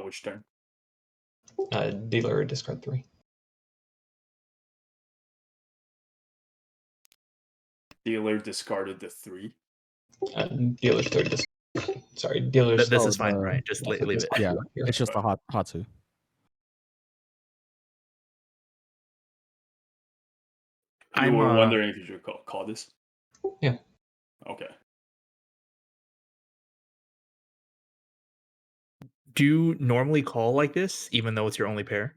Which turn? Dealer discard 3. Dealer discarded the 3. Dealer's third discard. Sorry, dealer's. This is fine, right? Just leave it. Yeah, it's just a Hatsu. You were wondering if you should call this? Yeah. Okay. Do you normally call like this, even though it's your only pair?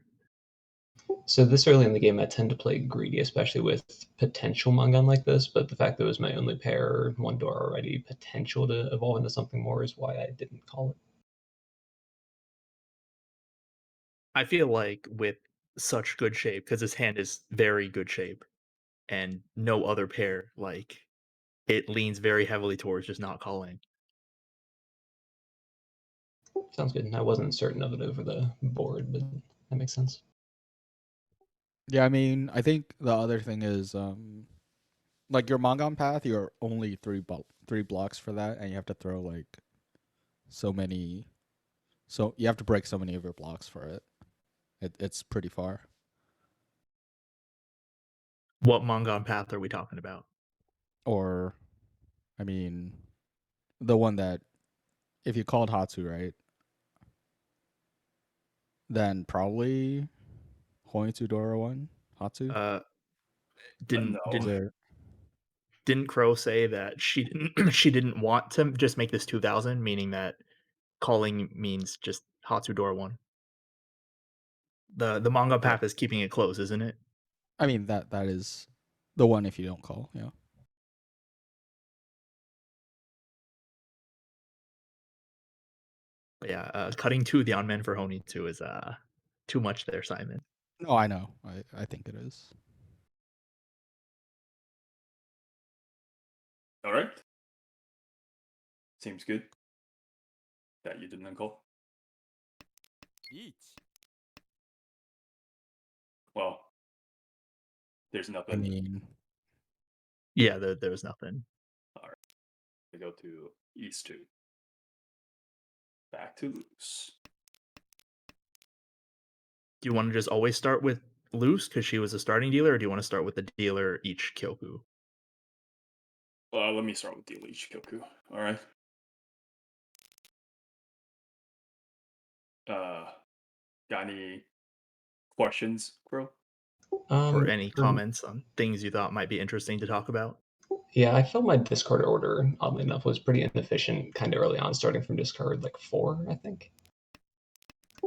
So this early in the game, I tend to play greedy, especially with potential Mangan like this, but the fact that it was my only pair, one door already, potential to evolve into something more is why I didn't call it. I feel like with such good shape, because his hand is very good shape, and no other pair, like, it leans very heavily towards just not calling. Sounds good. I wasn't certain of it over the board, but that makes sense. Yeah, I mean, I think the other thing is, like your Mangan path, you're only three blocks for that, and you have to throw like so you have to break so many of your blocks for it. It's pretty far. What Mangan path are we talking about? Or, I mean, the one that if you called Hatsu, right, then probably Hoitsu one Hatsu. Didn't Crow say that she didn't want to just make this 2000, meaning that calling means just Hatsudora 1? The manga path is keeping it close, isn't it? I mean that is the one if you don't call, yeah. But yeah, cutting 2 the on men for Honi 2 is too much there, Simon. No, I know. I think it is. All right. Seems good. That you didn't call. Well, there's nothing. I mean, yeah, there was nothing. All right. We go to East 2. Back to Luce. Do you want to just always start with Luce because she was a starting dealer, or do you want to start with the dealer each Kyoku? Let me start with dealer each Kyoku. All right. Got any questions, Crow? Or any comments on things you thought might be interesting to talk about? Yeah, I felt my discard order, oddly enough, was pretty inefficient kind of early on, starting from discard like 4, I think.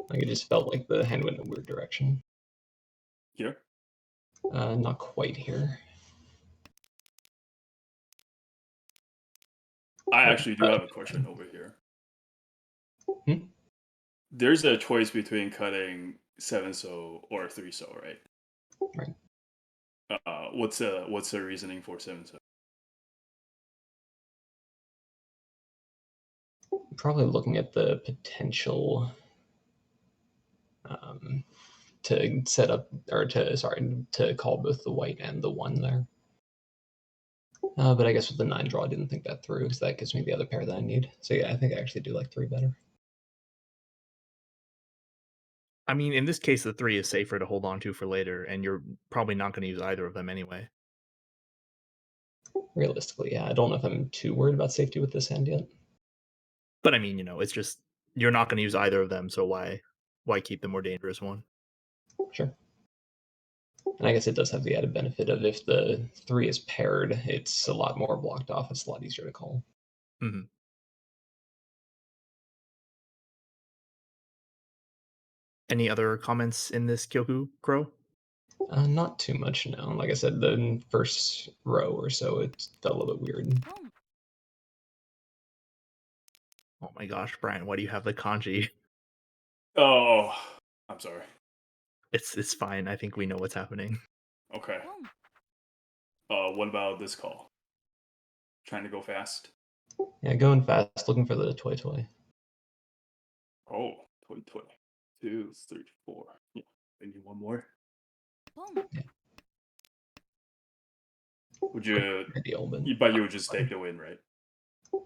Like it just felt like the hand went in a weird direction. Here? Not quite here. I actually do have a question over here. There's a choice between cutting 7-so or 3-so, right? Right. What's the reasoning for 7-so? Probably looking at the potential to set up or to call both the white and the 1 there. But I guess with the 9 draw, I didn't think that through because that gives me the other pair that I need. So yeah, I think I actually do like 3 better. I mean, in this case, the 3 is safer to hold on to for later, and you're probably not going to use either of them anyway. Realistically, yeah. I don't know if I'm too worried about safety with this hand yet. But I mean, it's just you're not going to use either of them, so why keep the more dangerous one? Sure. And I guess it does have the added benefit of if the 3 is paired, it's a lot more blocked off. It's a lot easier to call. Mm-hmm. Any other comments in this Kyoku, Crow? Not too much, no. Like I said, the first row or so, it felt a little bit weird. Oh my gosh, Brian, why do you have the kanji? Oh, I'm sorry. It's fine. I think we know what's happening. Okay. What about this call? Trying to go fast? Yeah, going fast, looking for the toy. Oh, toy. 2, 3, 4. Yeah, I need one more. Yeah. Would you? Ideal, but you would just take the win, right?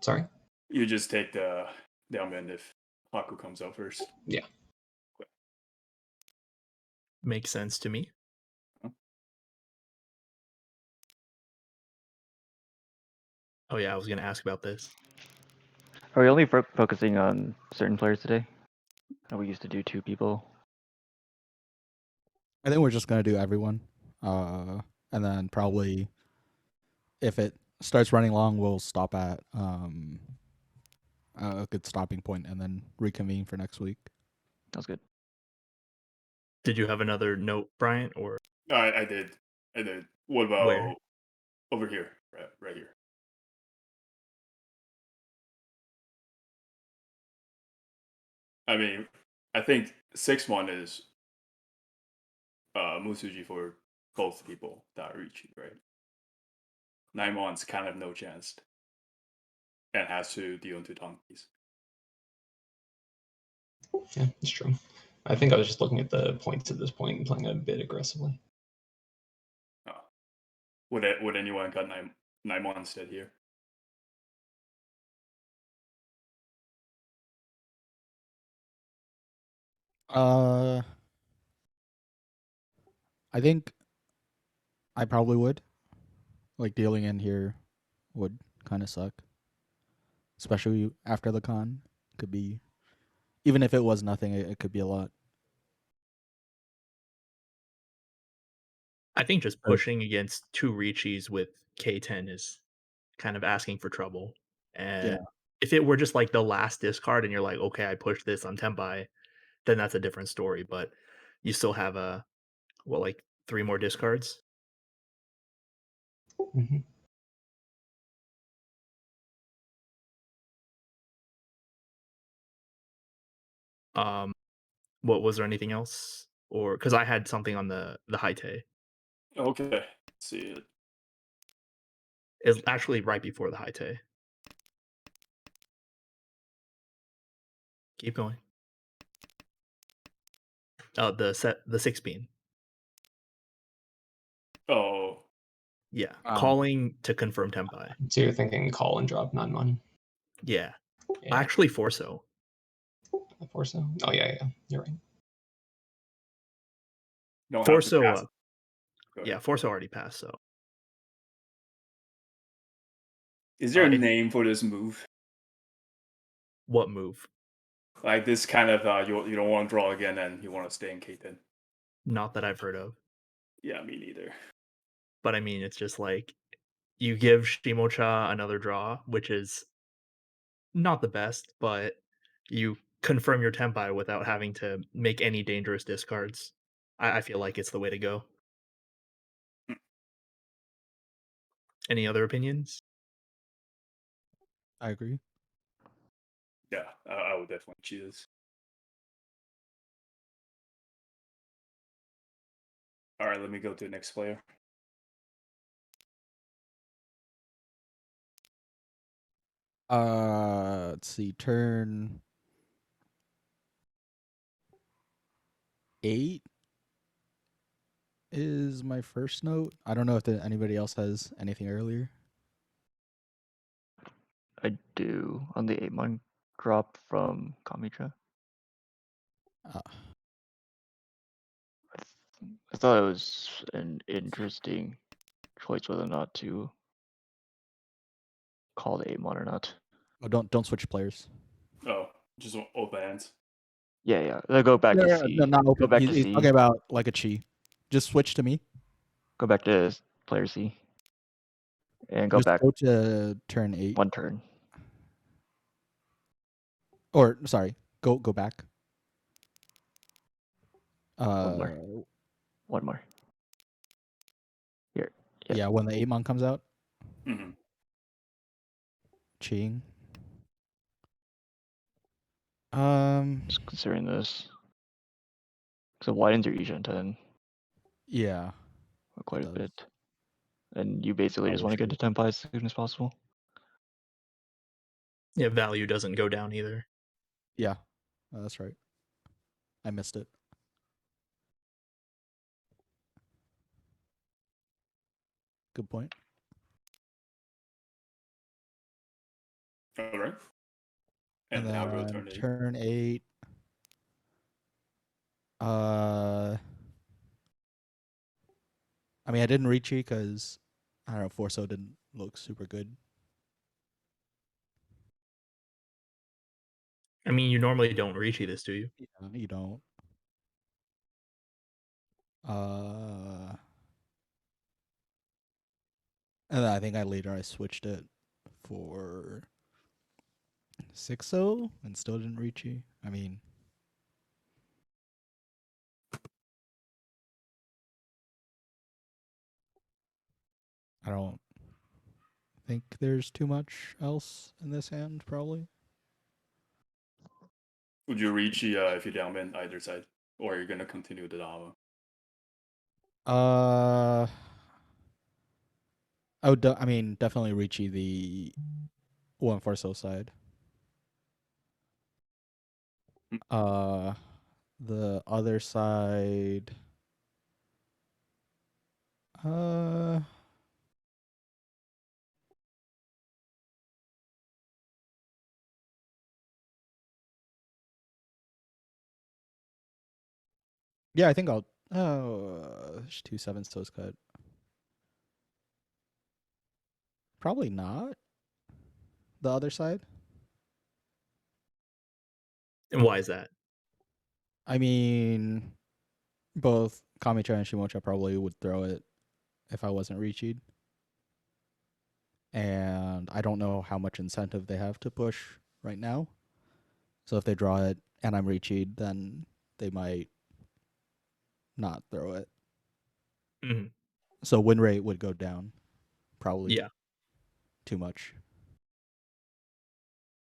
Sorry. You just take the downbend if Haku comes out first. Makes sense to me. Oh yeah, I was gonna ask about this. Are we only focusing on certain players today? How we used to do 2 people. I think we're just gonna do everyone, and then probably if it starts running long, we'll stop at a good stopping point and then reconvene for next week. That's good. Did you have another note, Bryant, or I did. What about Where? over here? Right here. I mean, I think 6-1 is Musuji for both people that reach, right? 9-1's kind of no chance. And has to deal into donkeys. Yeah, it's true. I think I was just looking at the points at this point and playing a bit aggressively. Oh. Would anyone got 9-1 instead here? I think I probably would. Like dealing in here would kind of suck, especially after the con. Could be, even if it was nothing, it could be a lot. I think just pushing against 2 Richis with K10 is kind of asking for trouble. And if it were just like the last discard and you're like, okay, I pushed this on Tempai, then that's a different story. But you still have like 3 more discards. Mm-hmm. What was there anything else? Or because I had something on the Haite. Okay. Let's see it. It's actually right before the Haite. Keep going. Oh, the 6 bean. Oh. Yeah. Calling to confirm Tempai. So you're thinking call and drop 9-1. Yeah. Yeah. Actually, Forso. Forso? Oh yeah, you're right. Don't have to Forso, pass it. Go ahead. yeah, Forso already passed. So Is there a if- name for this move? what move? Like this kind of you don't want to draw again and you want to stay in K10. Not that I've heard of. Yeah, me neither. But I mean, it's just like you give Shimocha another draw, which is not the best, but you confirm your Tempai without having to make any dangerous discards. I feel like it's the way to go. Any other opinions? I agree. Yeah, I would definitely choose. All right, let me go to the next player. Let's see. Turn 8 is my first note. I don't know if anybody else has anything earlier. I do on the 8-month drop from Kamicha. Uh, I thought it was an interesting choice whether or not to call the 8-month or not. oh, don't switch players. Oh, just open hands. Yeah. Go back to C. No, not Go open. back He's to C. talking about like a chi. Just switch to me. Go back to player C. And go Just back go to turn 8. 1 turn. Or sorry, go back. One more. Here. Yeah, when the 8-month comes out. Mm-hmm. Cheating. Just considering this. So it widens your Asian 10 Yeah. quite a does. bit. And you basically just want to get to Tempai as soon as possible. Yeah, value doesn't go down either. Yeah, that's right. I missed it. Good point. All right. And now go then turn 8. turn 8. I mean, I didn't reach it because I don't know, Forso didn't look super good. I mean, you normally don't reachy this, do you? Yeah, you don't. And then I think I switched it for 6-0 and still didn't reach it. I mean, I don't think there's too much else in this hand, probably. Would you reach if you downbend either side? Or you're gonna continue the Dama? I mean, definitely Ricci the 1-4 side. Mm. The other side. Yeah, I think I'll. Oh, there's 2 7s toes cut. Probably not. The other side. And why is that? I mean, both Kamicha and Shimocha probably would throw it if I wasn't reached. And I don't know how much incentive they have to push right now. So if they draw it and I'm reached, then they might not throw it. Mhm. So win rate would go down. Probably Yeah, too much.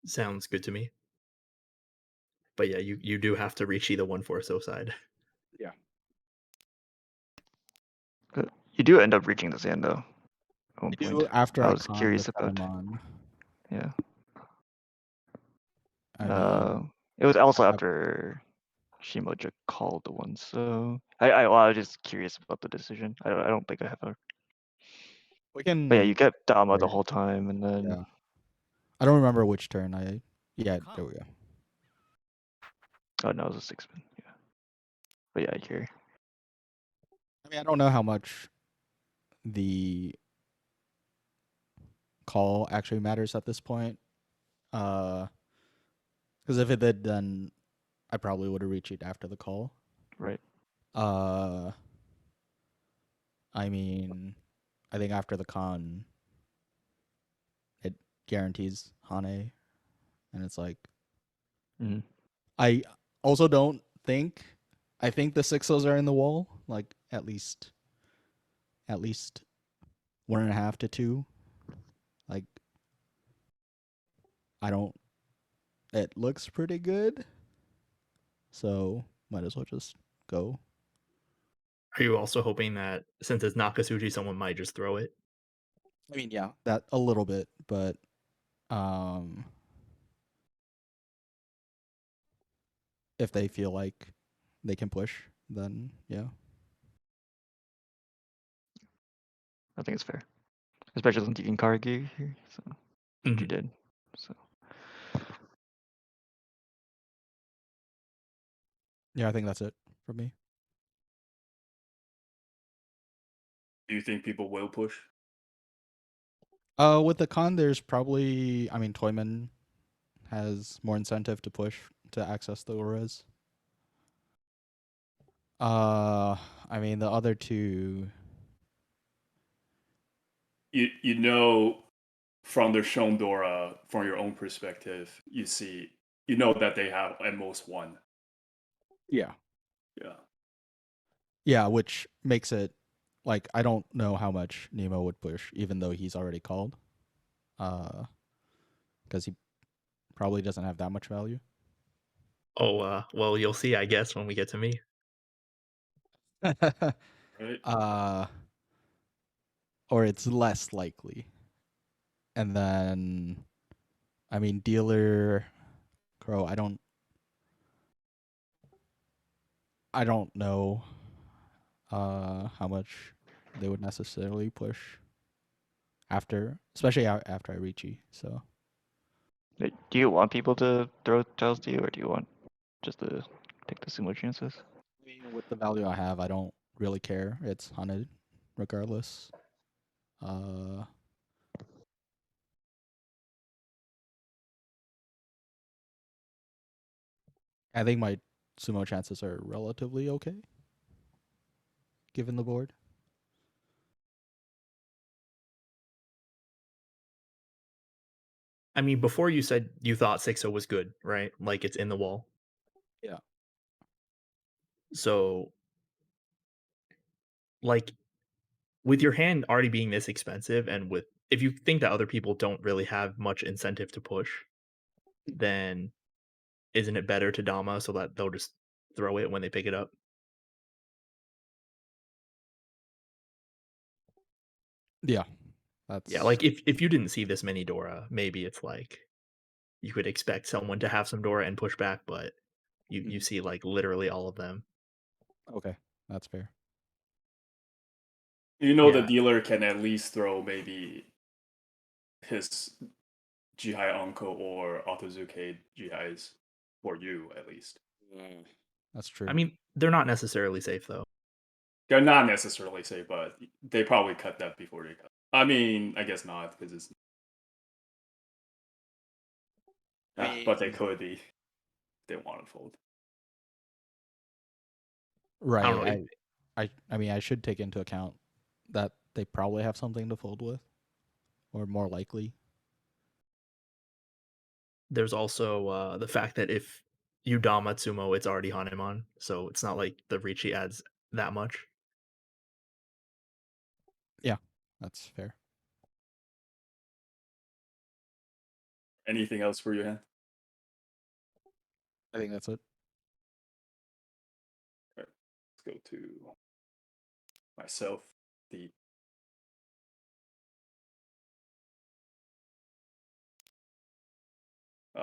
sounds good to me. But yeah, you do have to reachy the 1-4 side. Yeah. But you do end up reaching this hand though. At one I do point. after I I was con curious the about. Saruman. Yeah. I mean, It was also I- after Shimoja called the one, so I was just curious about the decision. I don't think I have a. we can. But yeah, you kept Dama the Right. whole time, and then Yeah. I don't remember which turn I. Yeah, there we go. oh no, it was a 6-pin. Yeah. But yeah, I hear. I mean, I don't know how much the call actually matters at this point. Because if it did, then I probably would have reached it after the call. Right. I mean, I think after the con, it guarantees Hane, and it's like Mm-hmm. I also don't think. I think the 6-0s are in the wall, like at least 1.5 to 2. Like I don't. It looks pretty good, so might as well just go. Are you also hoping that since it's Nakasuji, someone might just throw it? I mean, yeah, that a little bit, but if they feel like they can push, then yeah. I think it's fair, especially since you can Karagi here. So which you Mhm. did. So Yeah, I think that's it for me. Do you think people will push? With the con, there's probably, I mean, Toyman has more incentive to push to access the auras. I mean, the other two. You know from the Shondora, from your own perspective, you know that they have at most one. Yeah. Yeah. Yeah, which makes it like I don't know how much Nima would push, even though he's already called. Because he probably doesn't have that much value. Oh, well, you'll see, I guess, when we get to me. Right? Or it's less likely. And then, I mean, dealer, Crow. I don't know how much they would necessarily push after, especially after I reach E. So Do you want people to throw tiles to you, or do you want just to take the sumo chances? I mean, with the value I have, I don't really care. It's hunted, regardless. I think my sumo chances are relatively okay, given the board. I mean, before you said you thought 6-0 was good, right? Like it's in the wall. Yeah. So, like, with your hand already being this expensive, and with if you think that other people don't really have much incentive to push, then isn't it better to Dama so that they'll just throw it when they pick it up? Yeah. That's Yeah, like if you didn't see this many Dora, maybe it's like you could expect someone to have some Dora and push back, but you Mhm. see like literally all of them. okay. That's fair. You know, the Yeah. dealer can at least throw maybe his Jihai Onko or Otozuke Jihais for you, at least. That's true. I mean, they're not necessarily safe though. They're not necessarily safe, but they probably cut that before they cut. I mean, I guess not, because it's. But they could be. If they want to fold. I don't Right. know. I mean, I should take into account that they probably have something to fold with, or more likely. There's also the fact that if you Dom Matsumo, it's already Hanemon, so it's not like the Richi adds that much. Yeah, that's fair. Anything else for your hand? I think that's it. All right, let's go to myself. The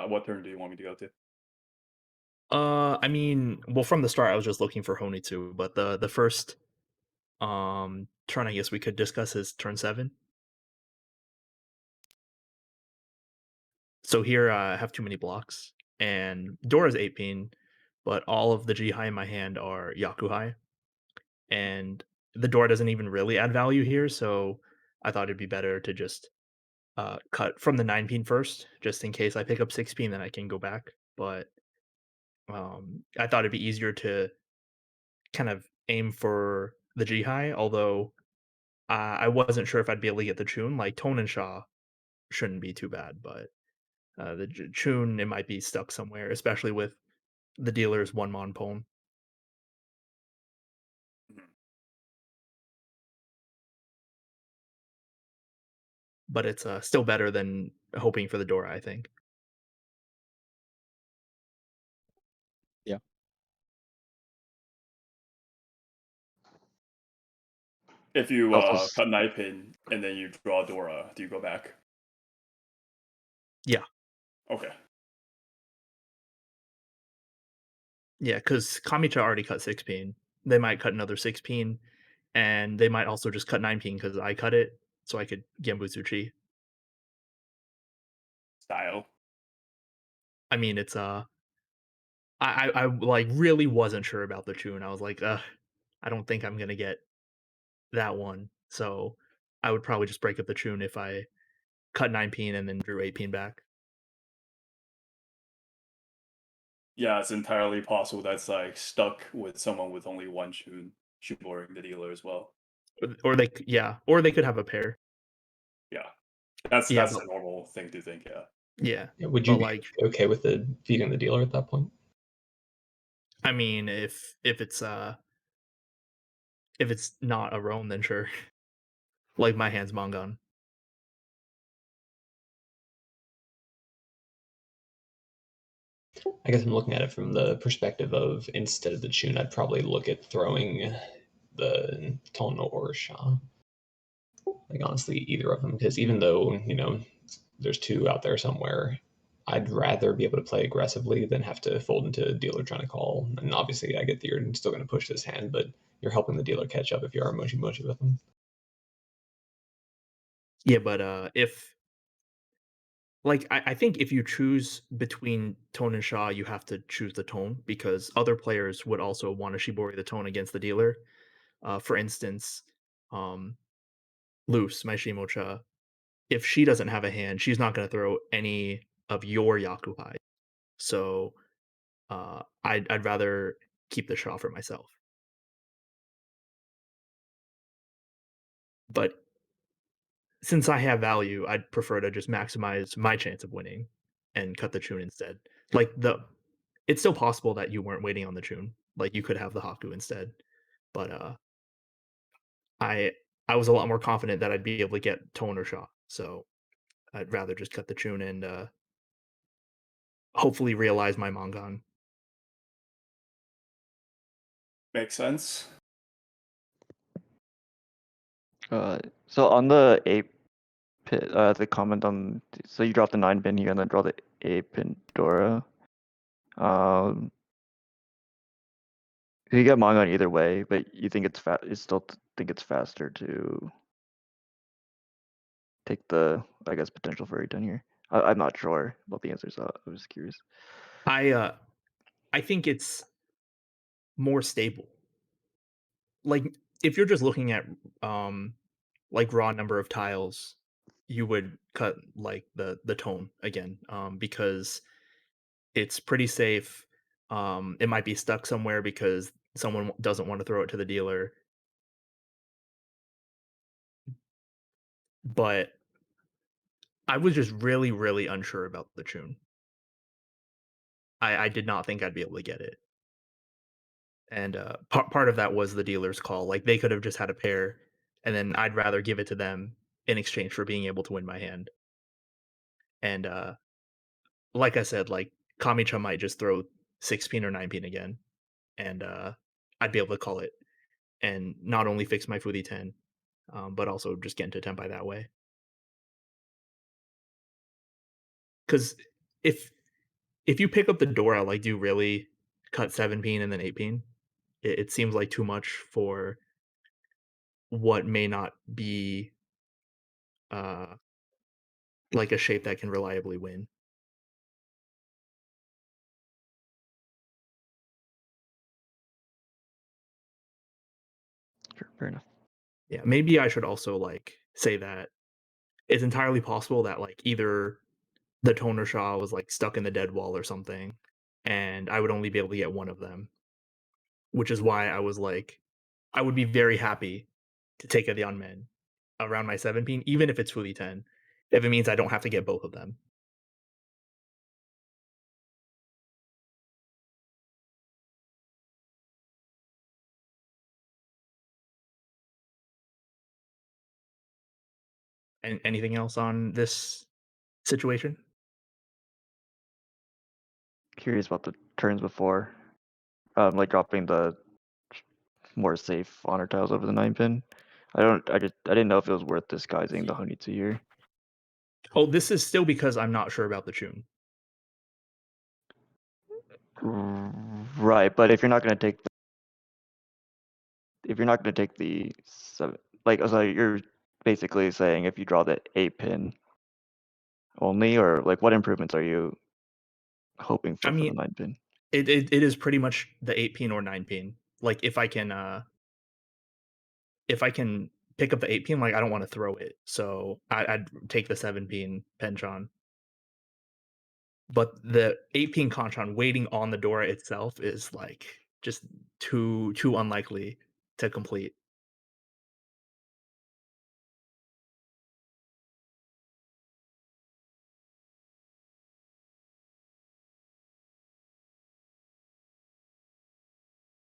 what turn do you want me to go to? I mean, well, from the start, I was just looking for Honitsu, but the first turn, I guess we could discuss is turn 7. So here I have too many blocks, and Dora's 8 pin, but all of the Jihai in my hand are Yakuhai, and the Dora doesn't even really add value here, so I thought it'd be better to just cut from the 9 pin first, just in case I pick up 6 pin, then I can go back. But I thought it'd be easier to kind of aim for the Jihai, although I wasn't sure if I'd be able to get the Chun. Like Tone and Shaw shouldn't be too bad, but the Chun, it might be stuck somewhere, especially with the dealer's one mon pwn. Mhm. But it's still better than hoping for the Dora, I think. Yeah. If you Also, cut knife pin and then you draw Dora, do you go back? Yeah. Okay. Yeah, because Kamicha already cut 6 pin. They might cut another 6 pin, and they might also just cut 9 pin because I cut it, so I could Gembutsuchi. Style. I mean, it's I like really wasn't sure about the Chun. I was like, I don't think I'm gonna get that one. So I would probably just break up the Chun if I cut 9 pin and then drew 8 pin back. Yeah, it's entirely possible that's like stuck with someone with only one shoeboarding the dealer as well. Or or they could have a pair. Yeah, that's Yeah, that's but a normal thing to think. Yeah. yeah. Yeah, would you But be like, okay with the feeding the dealer at that point? I mean, if it's not a Roan, then sure. Like my hand's Mongon. I guess I'm looking at it from the perspective of instead of the tune, I'd probably look at throwing the Tono or Sha. Like honestly, either of them, because even though there's two out there somewhere, I'd rather be able to play aggressively than have to fold into a dealer trying to call. And obviously, I get that you're still going to push this hand, but you're helping the dealer catch up if you are mochi mochi with them. Yeah, but if Like, I think if you choose between tone and Shaw, you have to choose the tone because other players would also want to Shibori the tone against the dealer. For instance, um, Luce, my Shimocha, if she doesn't have a hand, she's not going to throw any of your Yakuhai. So I'd rather keep the Shaw for myself. But since I have value, I'd prefer to just maximize my chance of winning and cut the Chun instead. Like it's still possible that you weren't waiting on the Chun. Like you could have the Haku instead. But I I was a lot more confident that I'd be able to get Tone or Shaw. So I'd rather just cut the Chun and hopefully realize my Mangan. Makes sense. So on the 8-pin, the comment on, so you drop the 9-pin here and then draw the 8-pin Dora. You get Mangan either way, but you think it's you still think it's faster to take the, I guess, potential fairy 10 here. I'm not sure about the answer, so I was curious. I think it's more stable. Like if you're just looking at like raw number of tiles, you would cut like the tone again because it's pretty safe. It might be stuck somewhere because someone doesn't want to throw it to the dealer. But I was just really, really unsure about the tune. I did not think I'd be able to get it. And part of that was the dealer's call. Like they could have just had a pair, and then I'd rather give it to them in exchange for being able to win my hand. And like I said, like Kami-chan might just throw 6-pin or 9-pin again, and I'd be able to call it and not only fix my Fudi 10, but also just get into Tenpai that way. Because if you pick up the Dora, like, do you really cut 7-pin and then 8-pin? It seems like too much for what may not be uh, like a shape that can reliably win. Sure, fair enough. Yeah, maybe I should also like say that it's entirely possible that like either the Toner Shaw was like stuck in the dead wall or something, and I would only be able to get one of them, which is why I was like, I would be very happy to take the unmen around my 7-pin, even if it's fully 10, if it means I don't have to get both of them. And anything else on this situation? Curious about the turns before, like dropping the more safe honor tiles over the 9-pin. I didn't know if it was worth disguising the Honitsu here. Oh, this is still because I'm not sure about the tune. Right, but if you're not gonna take the 7, like, so you're basically saying if you draw the 8-pin only, or like what improvements are you hoping I for the mean, 9-pin? it is pretty much the 8-pin or 9-pin. Like if I can pick up the 8-pin, like I don't want to throw it, so I'd take the 7-pin Penchon. But the 8-pin Conchon waiting on the Dora itself is like just too unlikely to complete.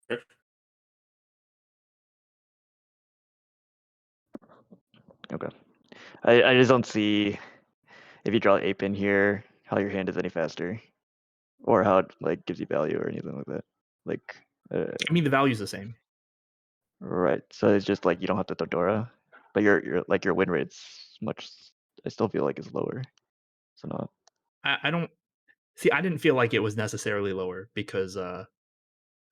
Okay. Okay. I just don't see, if you draw the 8-pin here, how your hand is any faster, or how it like gives you value or anything like that. Like, I mean, the value's the same. right. So it's just like you don't have to throw Dora, but your win rate's much. I still feel like it's lower. So not. I don't see. I didn't feel like it was necessarily lower because I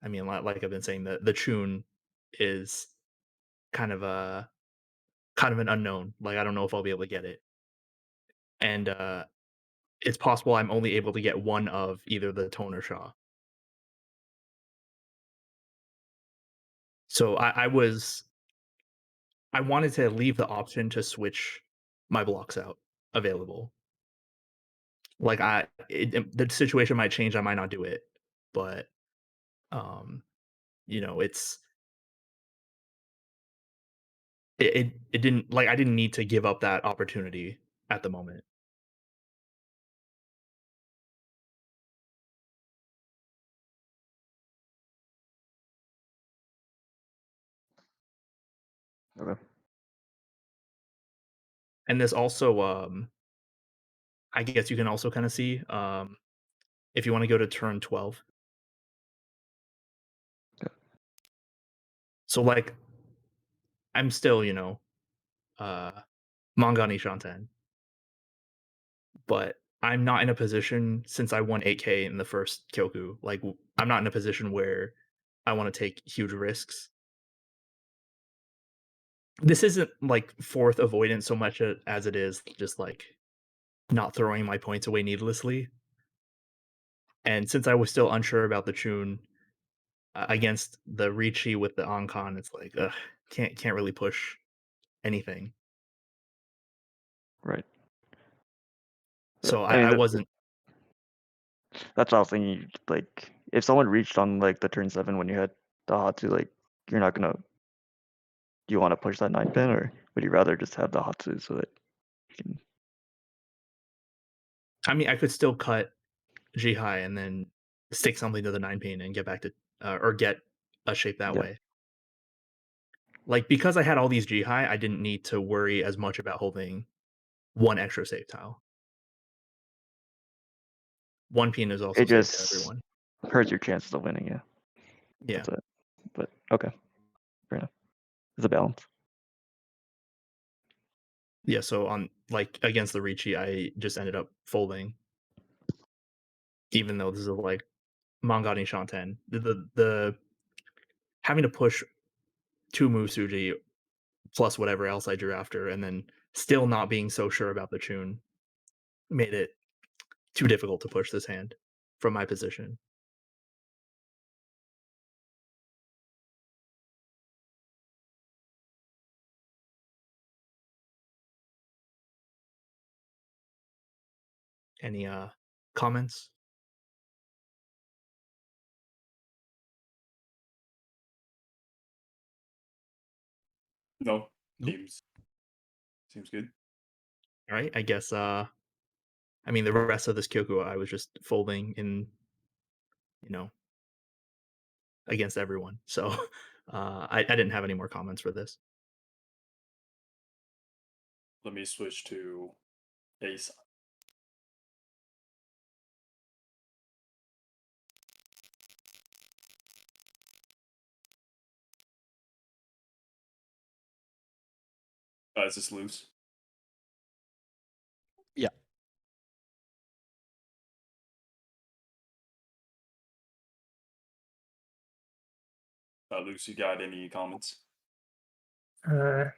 mean, like I've been saying, the tune is kind of an unknown. Like I don't know if I'll be able to get it, and it's possible I'm only able to get one of either the Tone or Shaw. So I wanted to leave the option to switch my blocks out available. Like the situation might change, I might not do it, but um, it's it didn't like I didn't need to give up that opportunity at the moment. Okay. And this also I guess you can also kind of see if you want to go to turn 12. Yeah. So like I'm still, Mangani Shanten, but I'm not in a position since I won 8K in the first Kyoku. Like I'm not in a position where I want to take huge risks. This isn't like fourth avoidance so much as it is just like not throwing my points away needlessly. And since I was still unsure about the Chun against the Ricci with the Ankon, it's like can't really push anything. Right. So I mean, I wasn't. that's what I was thinking. Like, if someone reached on like the turn 7 when you had the Hatsu, like, you're not gonna. Do you want to push that 9 pin, or would you rather just have the Hatsu so that you can? I mean, I could still cut Jihai and then stick something to the 9 pin and get back to or get a shape that Yeah. way. Like because I had all these Jihai, I didn't need to worry as much about holding one extra save tile. One pin is also It safe to just everyone. hurts your chances of winning. Yeah. Yeah. That's it. But okay, fair enough. It's a balance. Yeah, so on like against the Ricci, I just ended up folding. Even though this is like Mangani Shanten. The having to push 2 move Suji plus whatever else I drew after, and then still not being so sure about the Chun made it too difficult to push this hand from my position. Any comments? No, Nope. seems good. All right, I guess I mean the rest of this Kyoku I was just folding in, against everyone. So I didn't have any more comments for this. Let me switch to ace. Is this loose? Yeah. Luce, you got any comments? Yeah,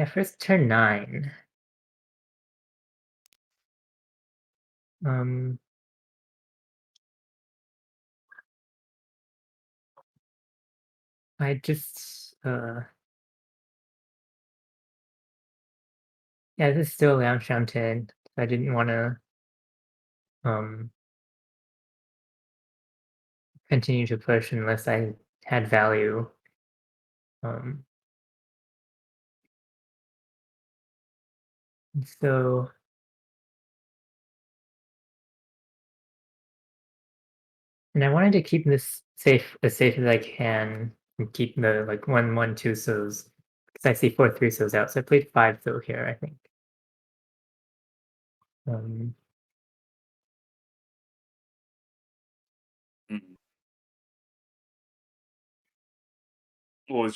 first turn 9. I just yeah, this is still Liang Shanten. I didn't want to continue to push unless I had value. So and I wanted to keep this as safe as I can and keep the like 1-1-2 so's because I see 4-3 so's out. So I played 5 so here, I think. Mm. What was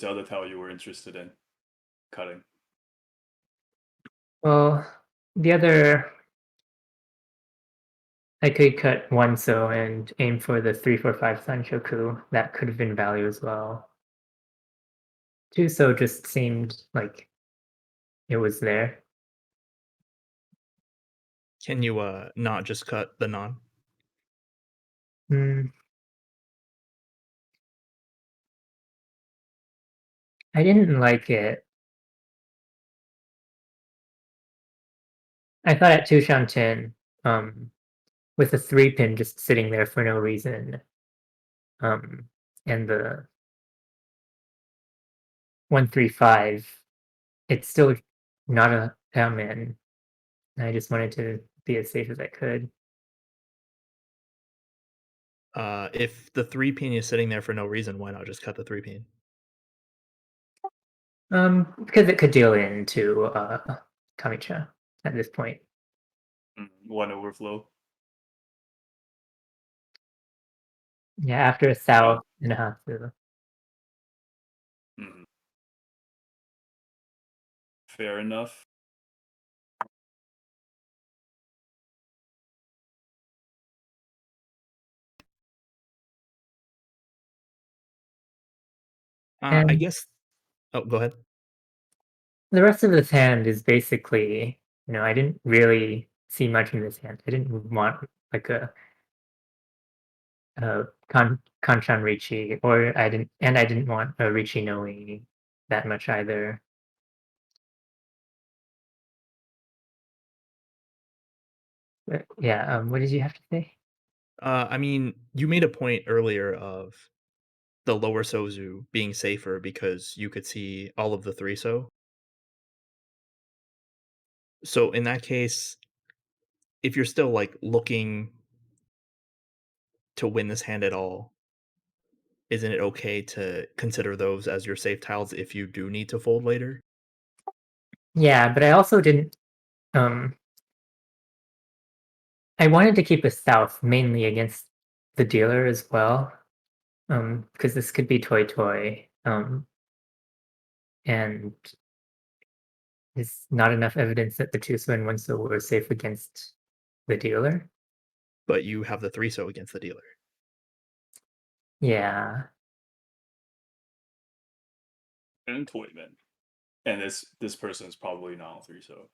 the other tile you were interested in cutting? Well, the other I could cut 1 so and aim for the 3-4-5 Sanshoku. That could have been value as well. 2 so just seemed like it was there. Can you not just cut the non? Mm, I didn't like it. I thought at two Shantin, with a 3-pin just sitting there for no reason, and the 135, it's still not a man. I just wanted to be as safe as I could. If the 3-pin is sitting there for no reason, why not just cut the 3-pin? Because it could deal into Kamicha at this point. One overflow. Yeah, after a south and a Hatsu. Mhm. Fair enough. I And guess. Oh, go ahead. the rest of this hand is basically, I didn't really see much in this hand. I didn't want like a Kanchan Richi, or I didn't want a Richi Noi that much either. But yeah, what did you have to say? I mean, you made a point earlier of the lower Sozu being safer because you could see all of the 3-so. So in that case, if you're still like looking to win this hand at all, isn't it okay to consider those as your safe tiles if you do need to fold later? Yeah, but I also didn't. I wanted to keep a south mainly against the dealer as well, because this could be toy, and there's not enough evidence that the 2-so and 1-so were safe against the dealer. But you have the 3-so against the dealer. Yeah. And Toyman. And this person is probably not 3-so.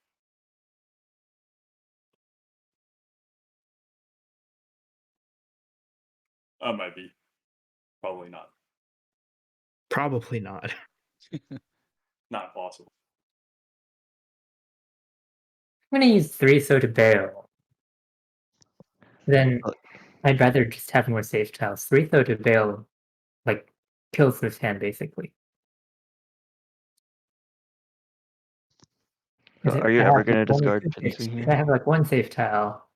Might be. Probably not. Probably not. Not possible. I'm gonna use 3-so to bail. Then I'd rather just have more safe tiles. 3-so to bail, like, kills this hand basically. Are you I ever have gonna like only discard 2 Pinsu safe. here? I have like 1 safe tile,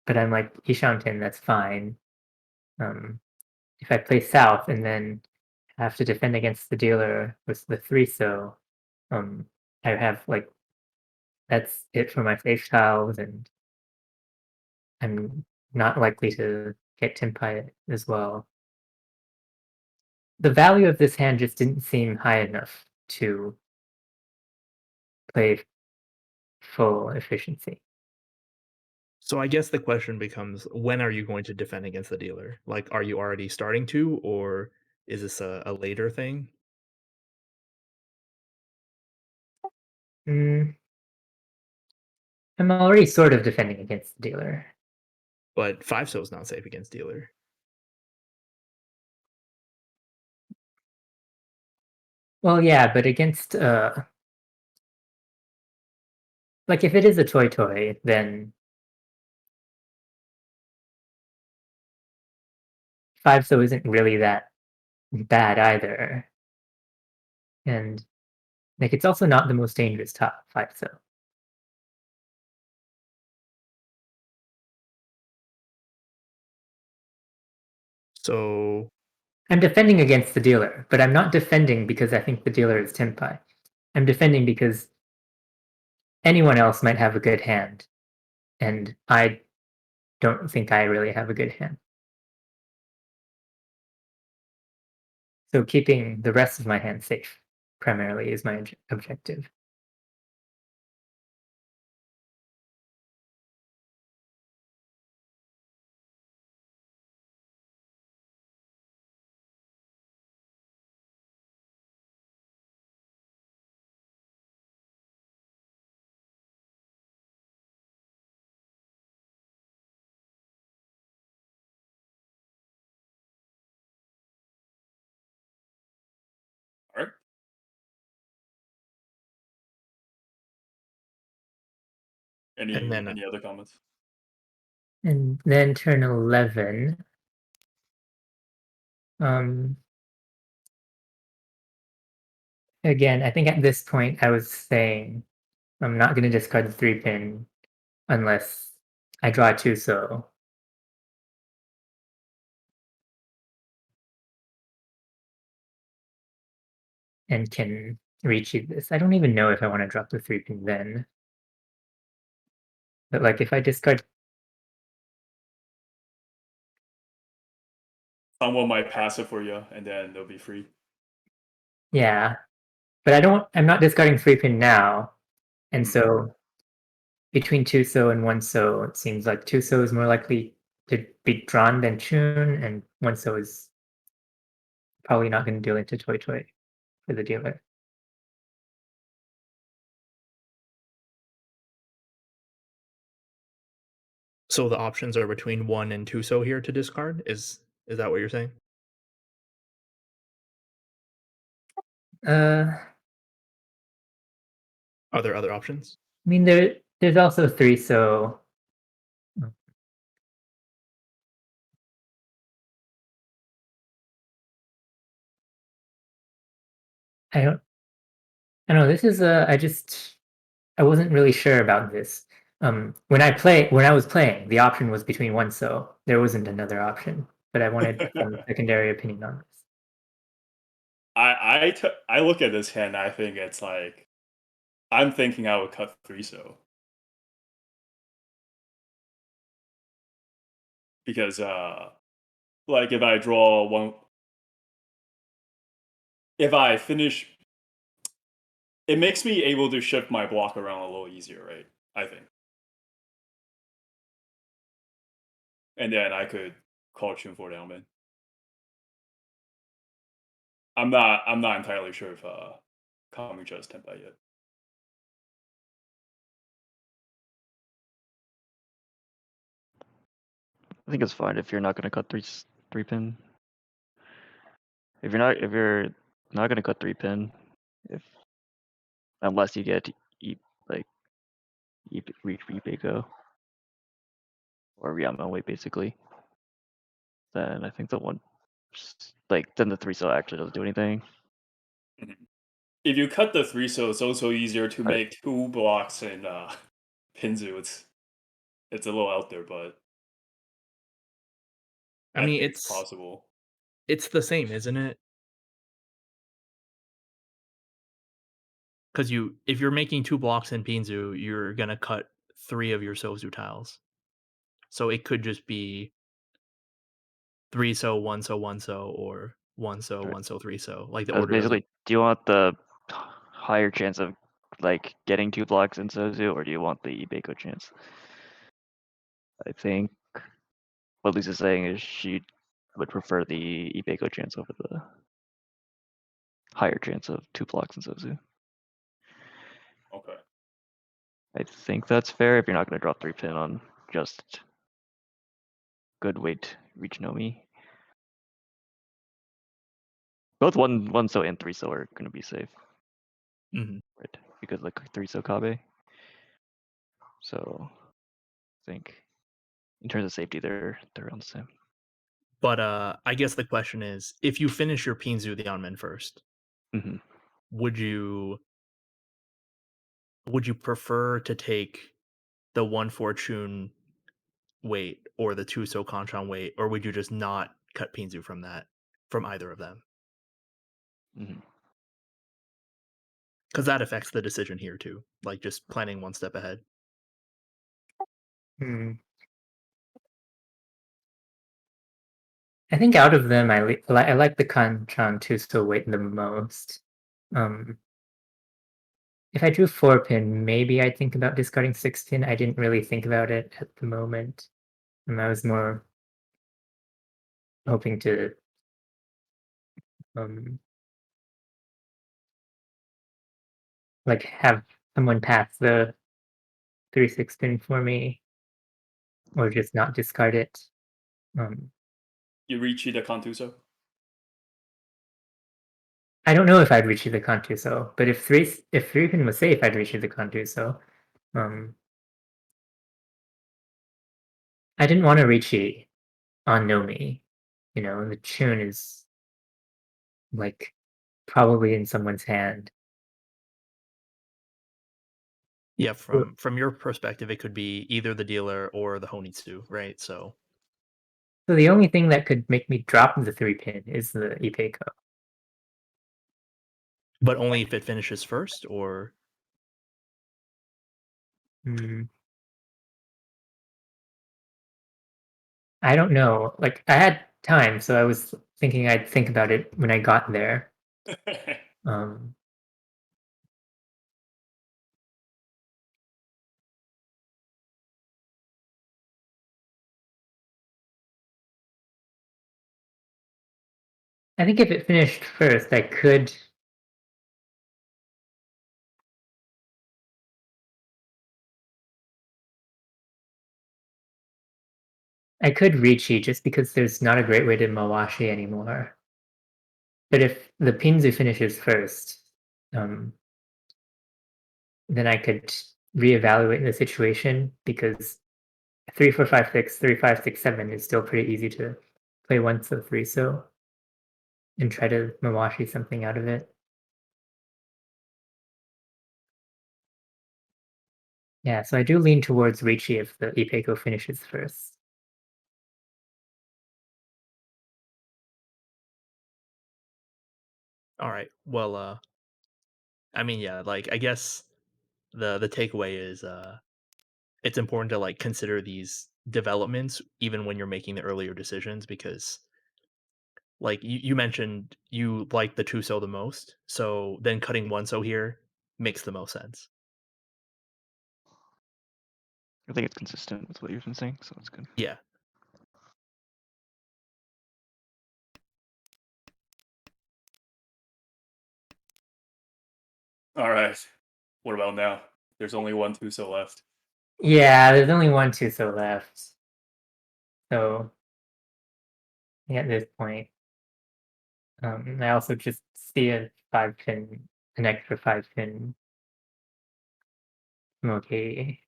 but I'm like Ishanten, that's fine. If I play south and then have to defend against the dealer with the 3-so, I have like that's it for my safe tiles, and I'm not likely to get Tempai as well. The value of this hand just didn't seem high enough to play full efficiency. So I guess the question becomes, when are you going to defend against the dealer? Like, are you already starting to, or is this a later thing? I'm already sort of defending against the dealer. But 5-so is not safe against dealer. Well, yeah, but against like if it is a toy, then 5-so isn't really that bad either. And like it's also not the most dangerous top 5-so. So I'm defending against the dealer, but I'm not defending because I think the dealer is Tempai. I'm defending because anyone else might have a good hand, and I don't think I really have a good hand. So keeping the rest of my hand safe primarily is my objective. Any then any other comments? And then turn 11. Again, I think at this point I was saying I'm not going to discard the 3-pin unless I draw a 2-so. And can reach this. I don't even know if I want to drop the 3-pin then. But like if I discard, Someone might pass it for you, and then they'll be free. yeah. But I'm not discarding 3-pin now. And so between 2-so and 1-so, it seems like 2-so is more likely to be drawn than Chun, and 1-so is probably not going to deal into Toy Toy for the dealer. So the options are between 1 and 2-so here to discard? Is that what you're saying? I Are there other options? mean there's also 3-so. I don't know. This is I wasn't really sure about this. When I was playing, the option was between 1-so. There wasn't another option, but I wanted some secondary opinion on this. I look at this hand. I think it's like I'm thinking I would cut 3-so because like if I draw one, if I finish, it makes me able to shift my block around a little easier, right? I think, and then I could call Chun for the element. I'm not entirely sure if Kamicha is tempai yet. I think it's fine if you're not gonna cut 3-pin. If you're not gonna cut 3-pin, unless you get reach Rebeko or Ryamaway basically, then I think then the 3-so actually doesn't do anything. If you cut the 3-so, it's also easier to Right. make 2 blocks in Pinzu. It's a little out there, but I mean, think it's possible. It's the same, isn't it? Because if you're making 2 blocks in Pinzu, you're gonna cut 3 of your Sozu tiles. So it could just be 3-so, 1-so, 1-so, or 1-so, Right. 1-so, 3-so. Like the That's order doesn't. basically, do you want the higher chance of like getting 2 blocks in Sozu, or do you want the Ibeko chance? I think what Luce is saying is she would prefer the Ibeko chance over the higher chance of 2 blocks in Sozu. Okay. I think that's fair if you're not going to drop 3-pin on just good weight reach Nomi. Both 1-so and 3-so are going to be safe. Mhm. Right, because like 3-so Kabe. So I think in terms of safety, they're around the same. But I guess the question is, if you finish your Pinzu the Onmen first, Mhm. would you prefer to take the 1 Fortune weight or the 2-so Conchan weight, or would you just not cut Pinzu from either of them? Mhm. Because that affects the decision here too, like just planning one step ahead. I think out of them, I like the Kanchan 2-so weight the most. If I drew 4-pin, maybe I'd think about discarding 6-pin. I didn't really think about it at the moment. And I was more hoping to like have someone pass the 3-6-pin for me, or just not discard it. You reach the Kantuso? I don't know if I'd reach the Kantuso, but if 3-pin was safe, I'd reach the Kantuso. I didn't want to Riichi on Nomi. You know, the Chun is like probably in someone's hand. Yeah, from your perspective, it could be either the dealer or the Honitsu, right? So So the only thing that could make me drop the 3-pin is the Ipeco. but only if it finishes first, or I don't know. Like I had time, so I was thinking I'd think about it when I got there. Um, I think if it finished first, I could. I could Riichi just because there's not a great way to Mawashi anymore. But if the Pinzu finishes first, then I could reevaluate the situation because 3, 4, 5, 6, 3, 5, 6, 7 is still pretty easy to play once so 3 so and try to Mawashi something out of it. Yeah, so I do lean towards Riichi if the Ipeco finishes first. all right. Well, I mean, yeah, like I guess the takeaway is it's important to like consider these developments even when you're making the earlier decisions because like you mentioned you like the two so the most, so then cutting one so here makes the most sense. I think it's consistent with what you've been saying, so it's good. Yeah. All right. What about now? There's only one Tuso left. Yeah, there's only one 2 so left. So at this point, I also just see a 5-pin, an extra 5-pin. Okay,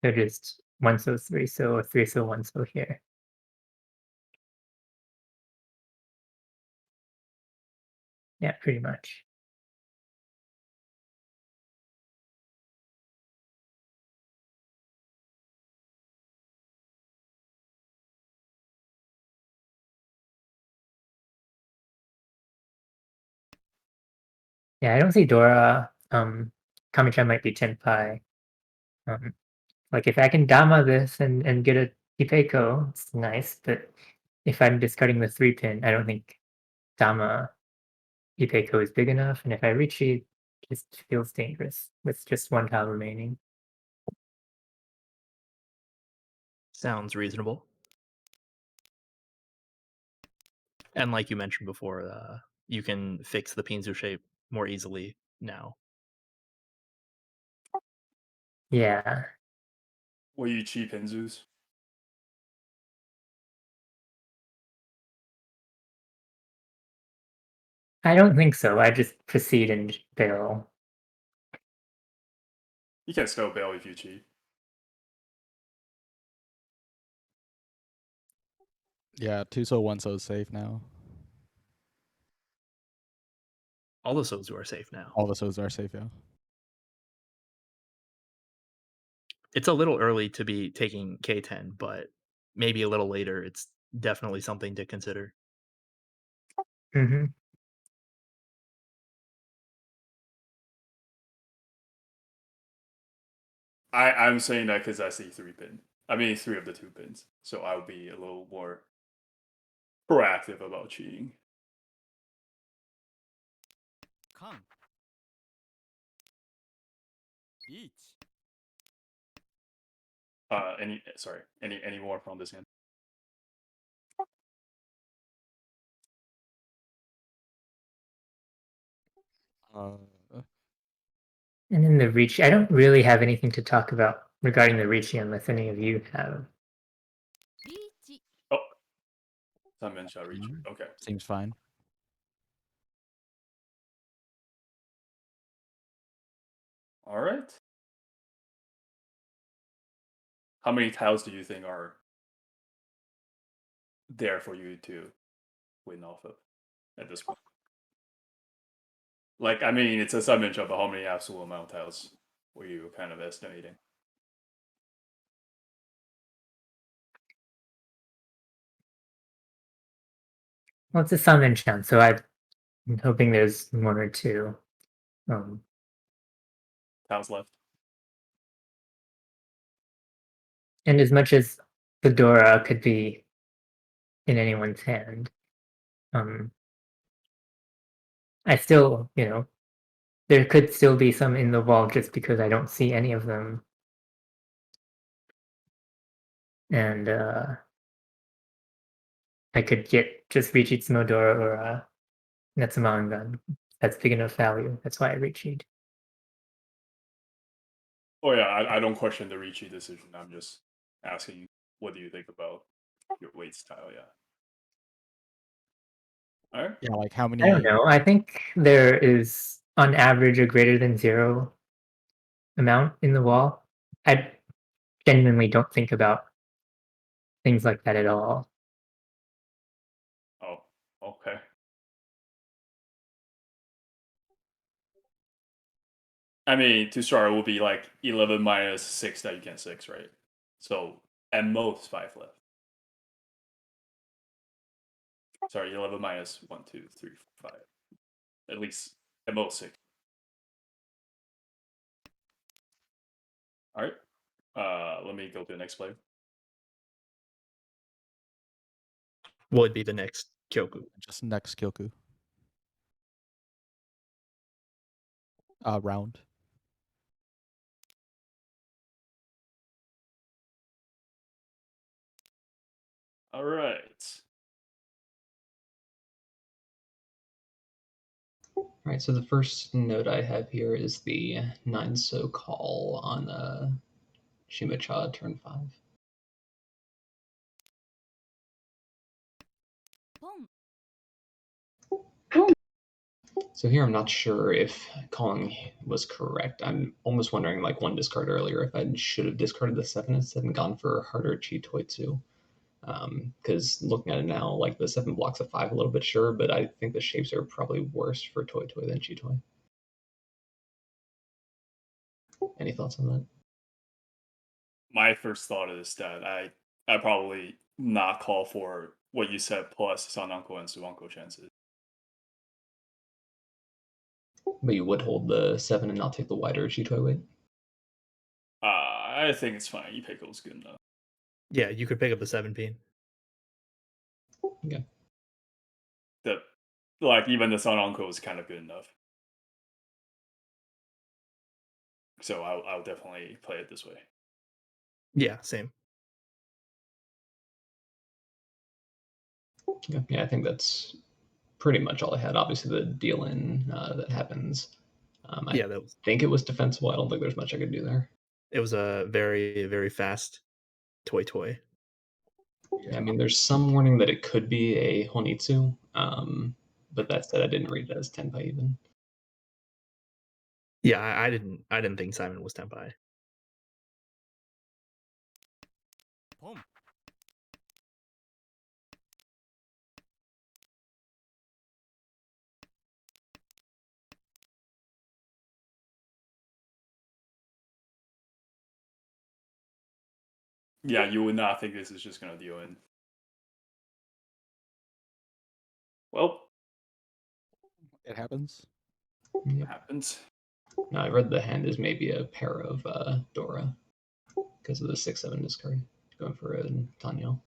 so just 1 so 3 so or 3 so 1 so here. Yeah, pretty much. Yeah, I don't see Dora. Kami-chan might be Tenpai. Like if I can Dama this and get a Ipeco, it's nice, but if I'm discarding the 3-pin, I don't think Dama Ipeco is big enough, and if I reach it, just feels dangerous with just 1 tile remaining. Sounds reasonable. And like you mentioned before, you can fix the Pinzu shape more easily now. Yeah, Will you cheap Hinzus? I don't think so. I just proceed and bail. You can still bail if you cheat. Yeah, 2 so 1 so is safe now. All the Sozu are safe now. All the so's are safe, yeah. It's a little early to be taking K10, but maybe a little later. It's definitely something to consider. Mm-hmm. I'm saying that because I see 3-pin. I mean 3 of the 2 pins. So I'll be a little more proactive about cheating. Come. Eat. Any more from this hand? Uh, And then the reach, I don't really have anything to talk about regarding the Riichi unless any of you have. Beach. Oh, Sunman shall reach you. Okay. seems fine. All right. How many tiles do you think are there for you to win off of at this point. Like, I mean, it's a summon job, but how many absolute amount of tiles were you kind of estimating? Well, it's a summon chance, so I'm hoping there's one or two. Tiles left. And as much as Fedora could be in anyone's hand, I still, there could still be some in the vault just because I don't see any of them. And I could get just Richie's Modora or Netsumangan. That's big enough value. That's why I Richie'd. Oh yeah, I don't question the Ricci decision. I'm just asking you, what do you think about your weight style? Yeah. All right. Yeah, like how many? I don't know. I think there is on average a greater than 0 amount in the wall. I genuinely don't think about things like that at all. Oh, okay. I mean, to start, it will be like 11 minus 6 that you can 6, right? So at most 5 left. Sorry, 11 minus 1, 2, 3, 4, 5. At least at most 6. All right. Let me go to the next player. What would be the next Kyoku? Just next Kyoku. Round. All right. All right, so the first note I have here is the 9 so call on Shimacha turn 5. Boom. So here I'm not sure if calling was correct. I'm almost wondering, like one discard earlier, if I should have discarded the 7 instead and gone for harder Chi-Toitsu. Because looking at it now, like the 7 blocks a 5 a little bit, sure, but I think the shapes are probably worse for Toy Toy than Chi-Toy. Any thoughts on that? My first thought is that I probably not call for what you said plus Sananko and Suanko chances. But you would hold the 7 and not take the wider Chi-Toy weight? I think it's fine. Ipiko's good enough. Yeah, you could pick up the 7 Okay. Even the Sananko is kind of good enough. So I'll definitely play it this way. Yeah, same. Yeah, I think that's pretty much all I had. Obviously, the deal in that happens. I think it was defensible. I don't think there's much I could do there. It was a very, very fast Toy. Yeah, I mean, there's some warning that it could be a Honitsu, but that said, I didn't read it as Tenpai even. Yeah, I didn't think Simon was Tenpai. Boom. Yeah, you would not think this is just gonna deal in. Well, It happens. it happens. No, I read the hand is maybe a pair of Dora because of the 6/7 discard going for a Tanyo.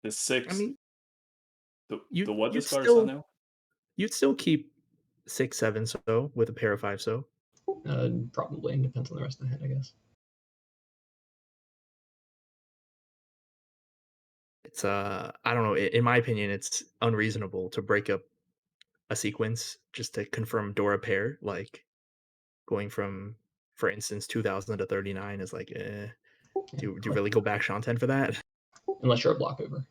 The 6. I mean, the what you'd discard still- now? You'd still keep 6/7 so with a pair of 5 so. Probably depends on the rest of the hand, I guess. It's I don't know. In my opinion, it's unreasonable to break up a sequence just to confirm Dora pair. Like going from, for instance, 2000 to 39 is like, do you really go back Shanten for that? Unless you're a block over.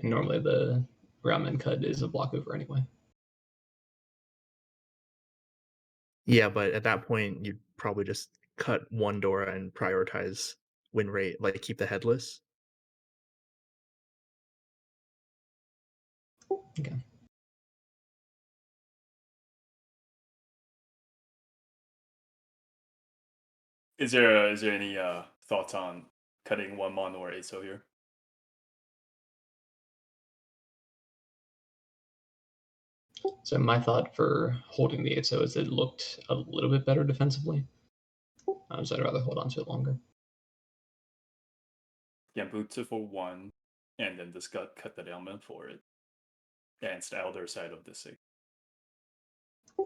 And normally the ramen cut is a block over anyway. Yeah, but at that point, you'd probably just cut one Dora and prioritize win rate, like keep the headless. Okay. Is there any thoughts on cutting one mon or ASO here? So my thought for holding the 8-0 is it looked a little bit better defensively. So I'd rather hold on to it longer. Yeah, boots it for one, and then just cut the element for it. And it's the elder side of the 6.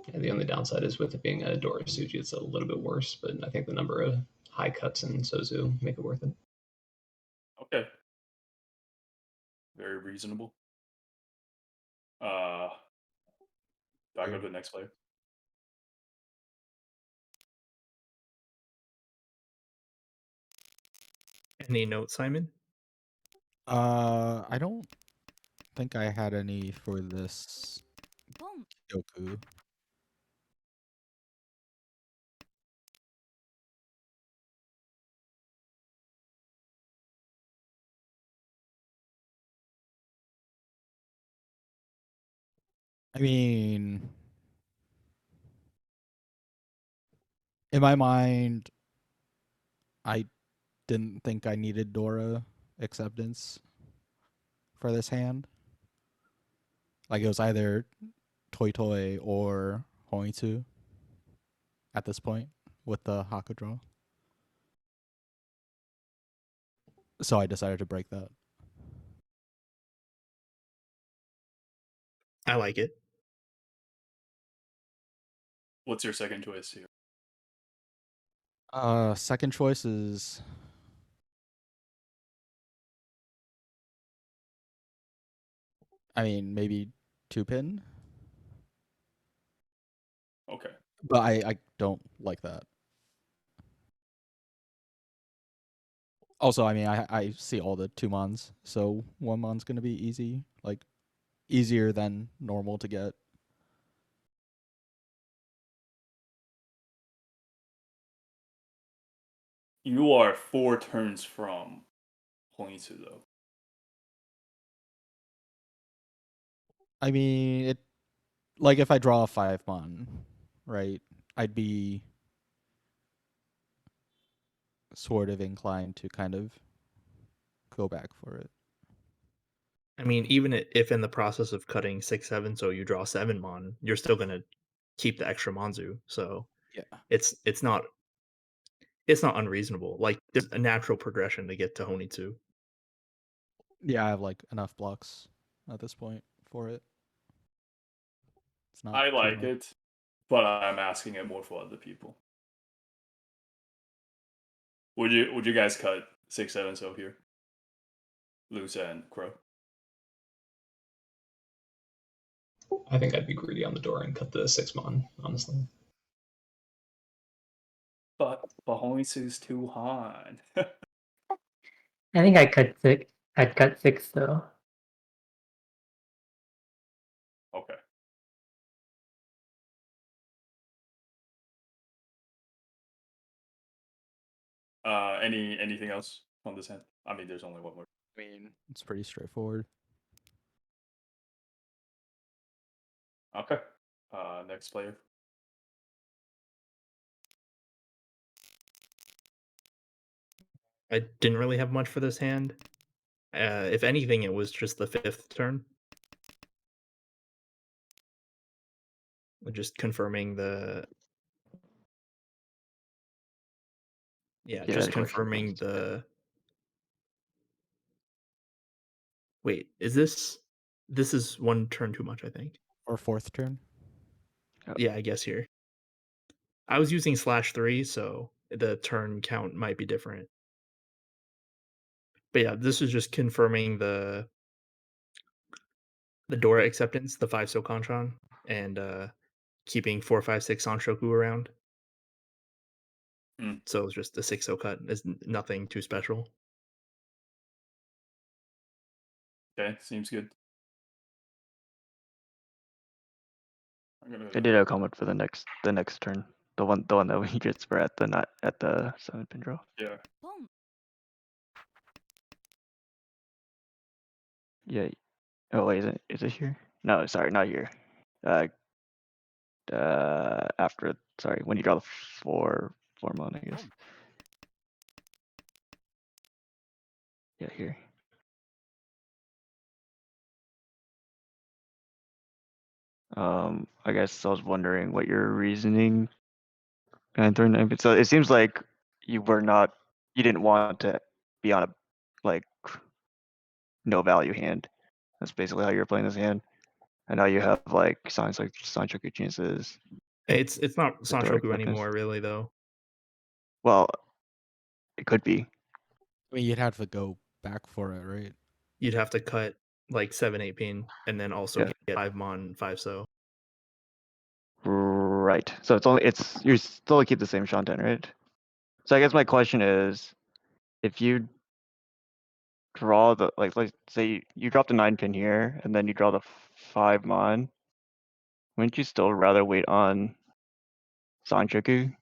Yeah, the only downside is with it being a Dora Suji, it's a little bit worse, but I think the number of high cuts in Sozu make it worth it. Okay. Very reasonable. Do I go to the next player? Any notes, Simon? I don't think I had any for this Goku. I mean, in my mind, I didn't think I needed Dora acceptance for this hand. Like it was either Toy Toy or Hoitsu at this point with the Haku draw. So I decided to break that. I like it. What's your second choice here? Second choice is I mean maybe 2-pin, Okay. but I don't like that. Also, I mean, I see all the 2-mons, so 1-mon's gonna be easy, like easier than normal to get. You are 4 turns from Hoitsu, though. I mean, it like if I draw a 5-mon, right? I'd be sort of inclined to kind of go back for it. I mean, even if in the process of cutting 6/7, so you draw 7 mon, you're still gonna keep the extra Monzu. So Yeah. it's not unreasonable. Like there's a natural progression to get to Honitsu. Yeah, I have like enough blocks at this point for it. It's not I too like hard. it, but I'm asking it more for other people. Would you guys cut 6/7 so here? Luce and Crow. I think I'd be greedy on the Dora and cut the 6-mon, honestly. But Hoitsu's too hard. I think I'd cut 6 though. Okay. Anything else on this hand? I mean, there's only one more. I mean, it's pretty straightforward. Okay. Next player. I didn't really have much for this hand. If anything, it was just the 5th turn. Just confirming the Yeah, just the question confirming points. the wait, this is one turn too much, I think. Or 4th turn. Yeah, I guess here. I was using /3, so the turn count might be different. But yeah, this is just confirming the Dora acceptance, the 5 Sokontron, and keeping 4, 5, 6 Sanshoku around. Mm. So it's just a 6-0 cut. It's nothing too special. Okay, seems good. I'm I gonna. did a comment for the next turn. The one that we just were at the 7-pin draw. Yeah. Yeah. Oh wait, is it here? No, sorry, not here. After, sorry, when you draw the four mon, I guess. Yeah, here. I guess I was wondering what your reasoning and turn 9-pin. So it seems like you didn't want to be on a like no value hand. That's basically how you're playing this hand. And now you have like signs like Sanchoku chances. It's not The direct Sanshoku weapons. anymore, really, though. Well, it could be. I mean, you'd have to go back for it, right? You'd have to cut like 7-8 pin, and then also Yeah. get 5 mon, 5 so. Right. So you still keep the same Shanten, right? So I guess my question is, if you draw the let's say you drop the 9-pin here, and then you draw the 5 mon, wouldn't you still rather wait on Sanchoku?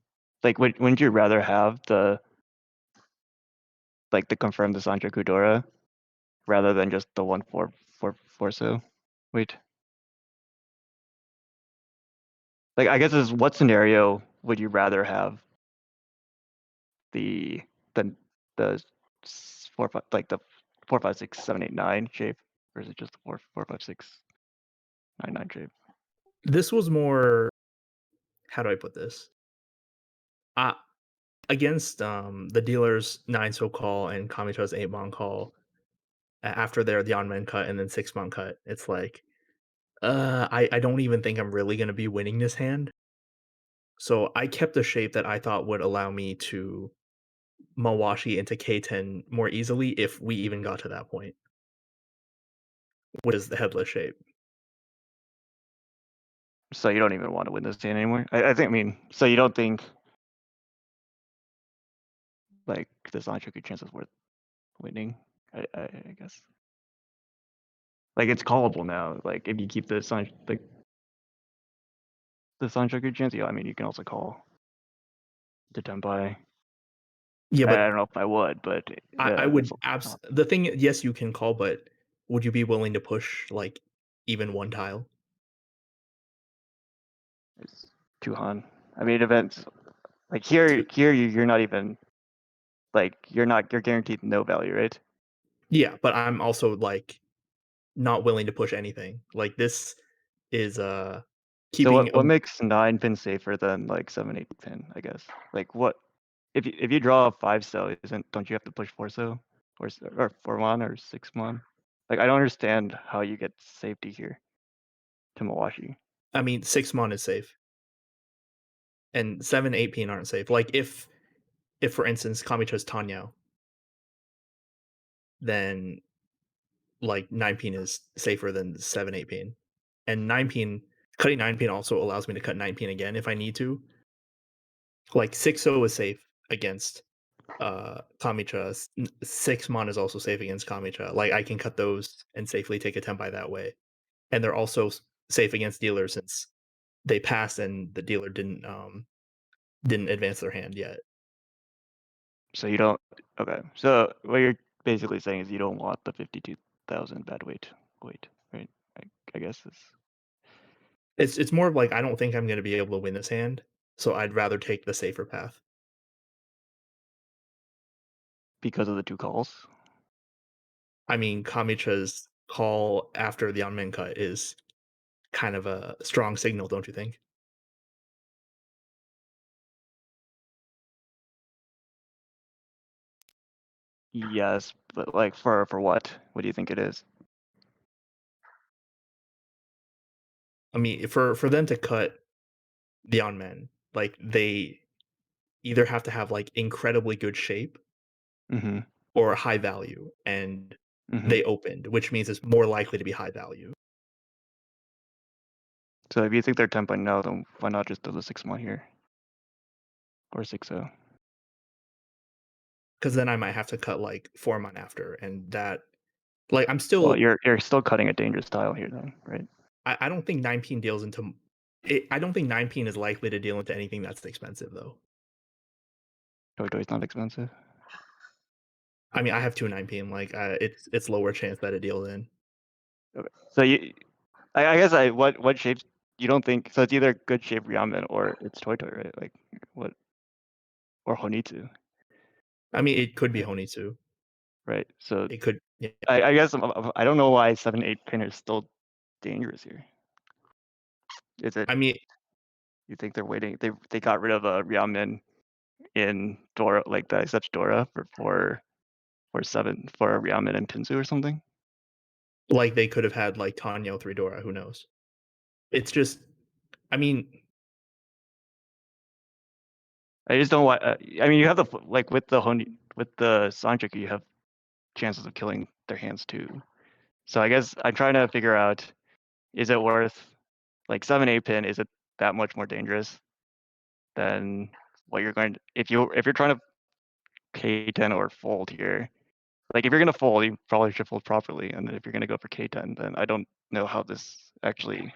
Like, wouldn't you rather have the confirm the Sanchoku Dora rather than just the 1-4 so? Wait. Like, I guess is what scenario would you rather have the 4 5 like the 4 5 6 7 8 9 shape, or is it just the 4 5 6 9 9 shape? This was more, how do I put this? Against the dealer's 9 so call and Kamicho's 8 mon call, after their the on-man cut and then 6 mon cut, it's like, I don't even think I'm really gonna be winning this hand. So I kept a shape that I thought would allow me to Mawashi into K10 more easily if we even got to that point. What is the headless shape? So you don't even want to win this hand anymore? I think, I mean, so you don't think like the Sanchoku chance is worth winning? I guess. Like, it's callable now. Like, if you keep the Sanchoku chance, yeah, I mean, you can also call the Tenpai. Yeah, I but don't know if I would, but I would it's the thing, yes, you can call, but would you be willing to push like even one tile? it's Tuhan. I mean, events like here you're not even like you're guaranteed no value, right? Yeah, but I'm also like not willing to push anything. Like this is So keeping what makes 9-pin safer than like 7-8 pin? I guess like what if you draw a 5 so don't you have to push 4 so or 4 mon or 6 mon? Like, I don't understand how you get safety here to Mawashi. I mean 6 mon is safe. And 7-8 pin aren't safe. Like if for instance Kamicho's Tanyao, then like 9 pin is safer than 7-8 pin. And 9 pin cutting 9 pin also allows me to cut 9 pin again if I need to. Like 6-0 is safe against Kamicha. 6 mon is also safe against Kamicha. Like I can cut those and safely take a Tenpai that way. And they're also safe against dealers since they passed and the dealer didn't advance their hand yet. So you don't. Okay. So what you're basically saying is you don't want the 52,000 bad weight, right? I guess It's more of like I don't think I'm going to be able to win this hand, so I'd rather take the safer path. because of the 2 calls. I mean, Kamicha's call after the on-man cut is kind of a strong signal, don't you think? Yes, but like for what? What do you think it is? I mean, for them to cut the on-man, like they either have to have like incredibly good shape Mm-hmm. or high value, and Mm-hmm. they opened, which means it's more likely to be high value. So if you think they're 10 now, then why not just do the 6 mon here? Or 6-0? Because then I might have to cut like 4 mon after, and that like I'm still Well, you're still cutting a dangerous tile here then, right? I don't think 9 pin deals into I don't think 9-pin is likely to deal into anything that's expensive though. Toy Toy's not expensive. I mean, I have 2 9-pin. Like, it's lower chance that it deals in. Okay. So I guess what shapes you don't think? So it's either good shape Ramen or it's Toy Toy, right? Like what or Honitsu, I mean, it could be Honitsu. right? So It could. Yeah. I guess I don't know why 7-8 pin is still dangerous here. Is it? I mean, You think they're waiting? They got rid of Ramen in Dora, like the such Dora for Ramen and Pinsu or something. like they could have had like Tanyo 3 Dora. Who knows? It's just. I mean, I just don't want. I mean, you have like with the Sanjiku, you have chances of killing their hands too. So I guess I'm trying to figure out: is it worth like 7-8 pin? Is it that much more dangerous than what you're going to if you're trying to K10 or fold here? Like if you're gonna fold, you probably should fold properly, and if you're gonna go for K10, then I don't know how this actually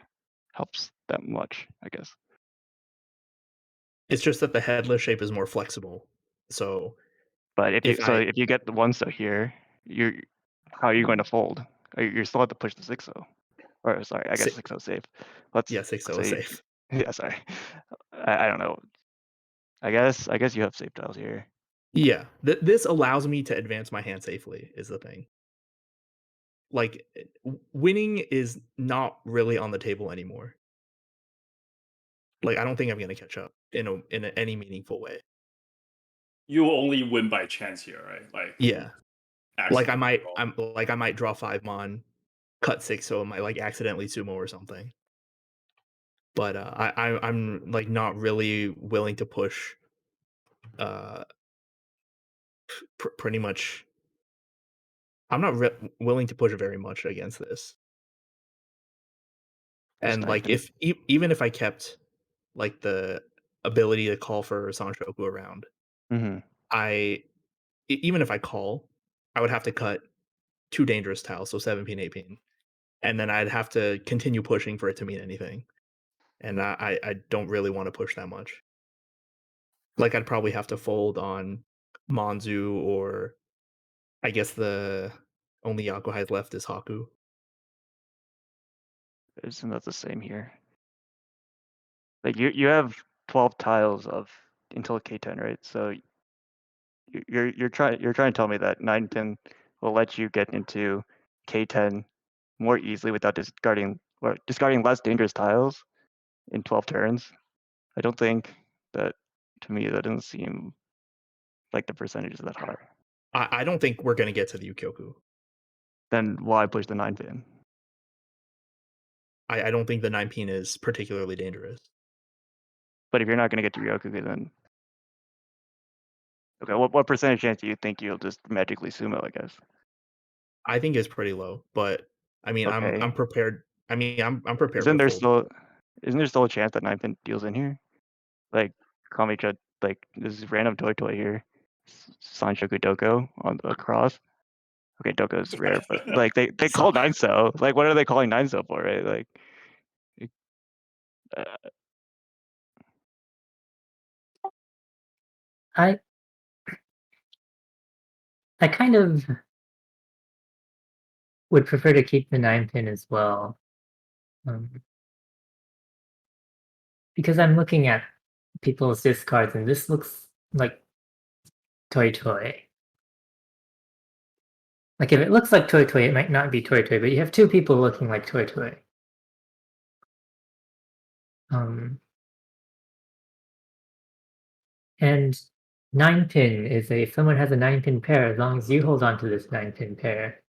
helps that much. I guess. it's just that the headless shape is more flexible. So But if I if you get the 1-so here, how are you going to fold? You still have to push the 6-0. Or sorry, I guess si- 6-0 safe. Let's yeah 6 say safe. yeah, sorry. I don't know. I guess you have safe tiles here. Yeah, this allows me to advance my hand safely. Is the thing. Like winning is not really on the table anymore. Like I don't think I'm gonna catch up in any meaningful way. You will only win by chance here, right? Like Yeah, like accidentally roll. I might draw 5 mon, cut 6, so I might like accidentally sumo or something. But I'm like not really willing to push. Pretty much, I'm not willing to push very much against this. Just And like 9-pin. if even if I kept like the ability to call for Sanshoku around, Mm-hmm. Even if I call, I would have to cut 2 dangerous tiles, so 7-pin, 8-pin, and then I'd have to continue pushing for it to mean anything. And I don't really want to push that much. Like I'd probably have to fold on Monzu, or I guess the only Yakuhai's left is Haku. Isn't that the same here? Like you have 12 tiles of until K10, right? So you're trying to tell me that 9-pin will let you get into K10 more easily without discarding less dangerous tiles in 12 turns. I don't think that, to me, that doesn't seem like the percentage is that high. I don't think we're gonna get to the Ukyoku. Then why push the 9-pin? I don't think the 9-pin is particularly dangerous. But if you're not going to get to Ryokuge, then okay, what percentage chance do you think you'll just magically sumo? I guess. I think it's pretty low, but I mean, Okay. I'm prepared. I mean, I'm prepared Isn't to there fold. still a chance that 9-pin deals in here? Like Kamicha, like this is random toy here. Sanshoku Doko on the cross. Okay, Doko is rare, but like they call 9-so. Like what are they calling 9-so for, right? Like uh, I kind of would prefer to keep the 9-pin as well. Because I'm looking at people's discards and this looks like Toy Toy. Like if it looks like Toy Toy, it might not be Toy Toy, but you have 2 people looking like Toy Toy. And 9-pin is if someone has a 9-pin pair, as long as you hold on to this 9-pin pair,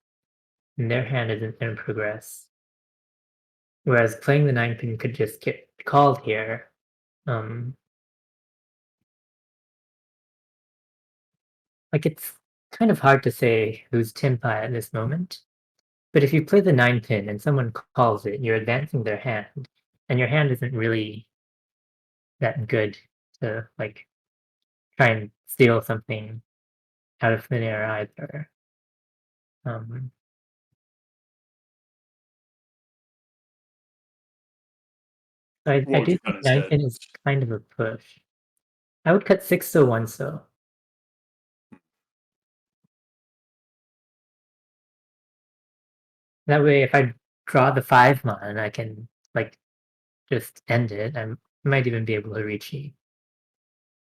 and their hand isn't going to progress. Whereas playing the 9-pin could just get called here. Like it's kind of hard to say who's Tenpai at this moment. But if you play the 9-pin and someone calls it, you're advancing their hand, and your hand isn't really that good to like try and steal something out of thin air either. So I What would do you cut think 9 instead? pin is kind of a push. I would cut 6 so 1 so. That way, if I draw the 5 mon, I can like just end it. I might even be able to reach E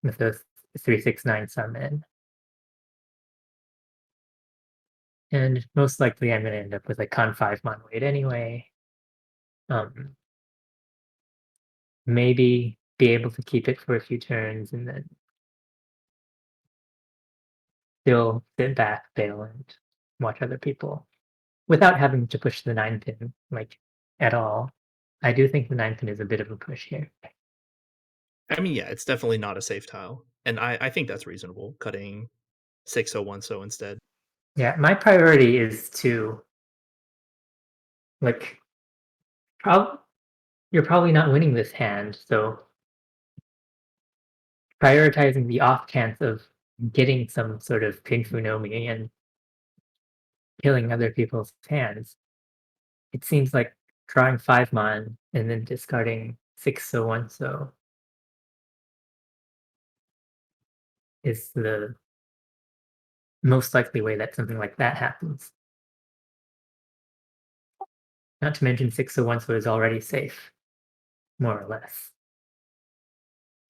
with those 3/6/9 summon. And most likely, I'm gonna end up with a con 5 mon wait anyway. Maybe be able to keep it for a few turns and then still sit back, bail, and watch other people without having to push the 9 pin like at all. I do think the 9 pin is a bit of a push here. I mean, yeah, it's definitely not a safe tile, and I think that's reasonable. Cutting 601 so instead. Yeah, my priority is to like you're probably not winning this hand, so prioritizing the off chance of getting some sort of Paifu no Mi and killing other people's hands. It seems like drawing 5 mon and then discarding 6 so 1 so is the most likely way that something like that happens. Not to mention 6 so 1 so is already safe, more or less.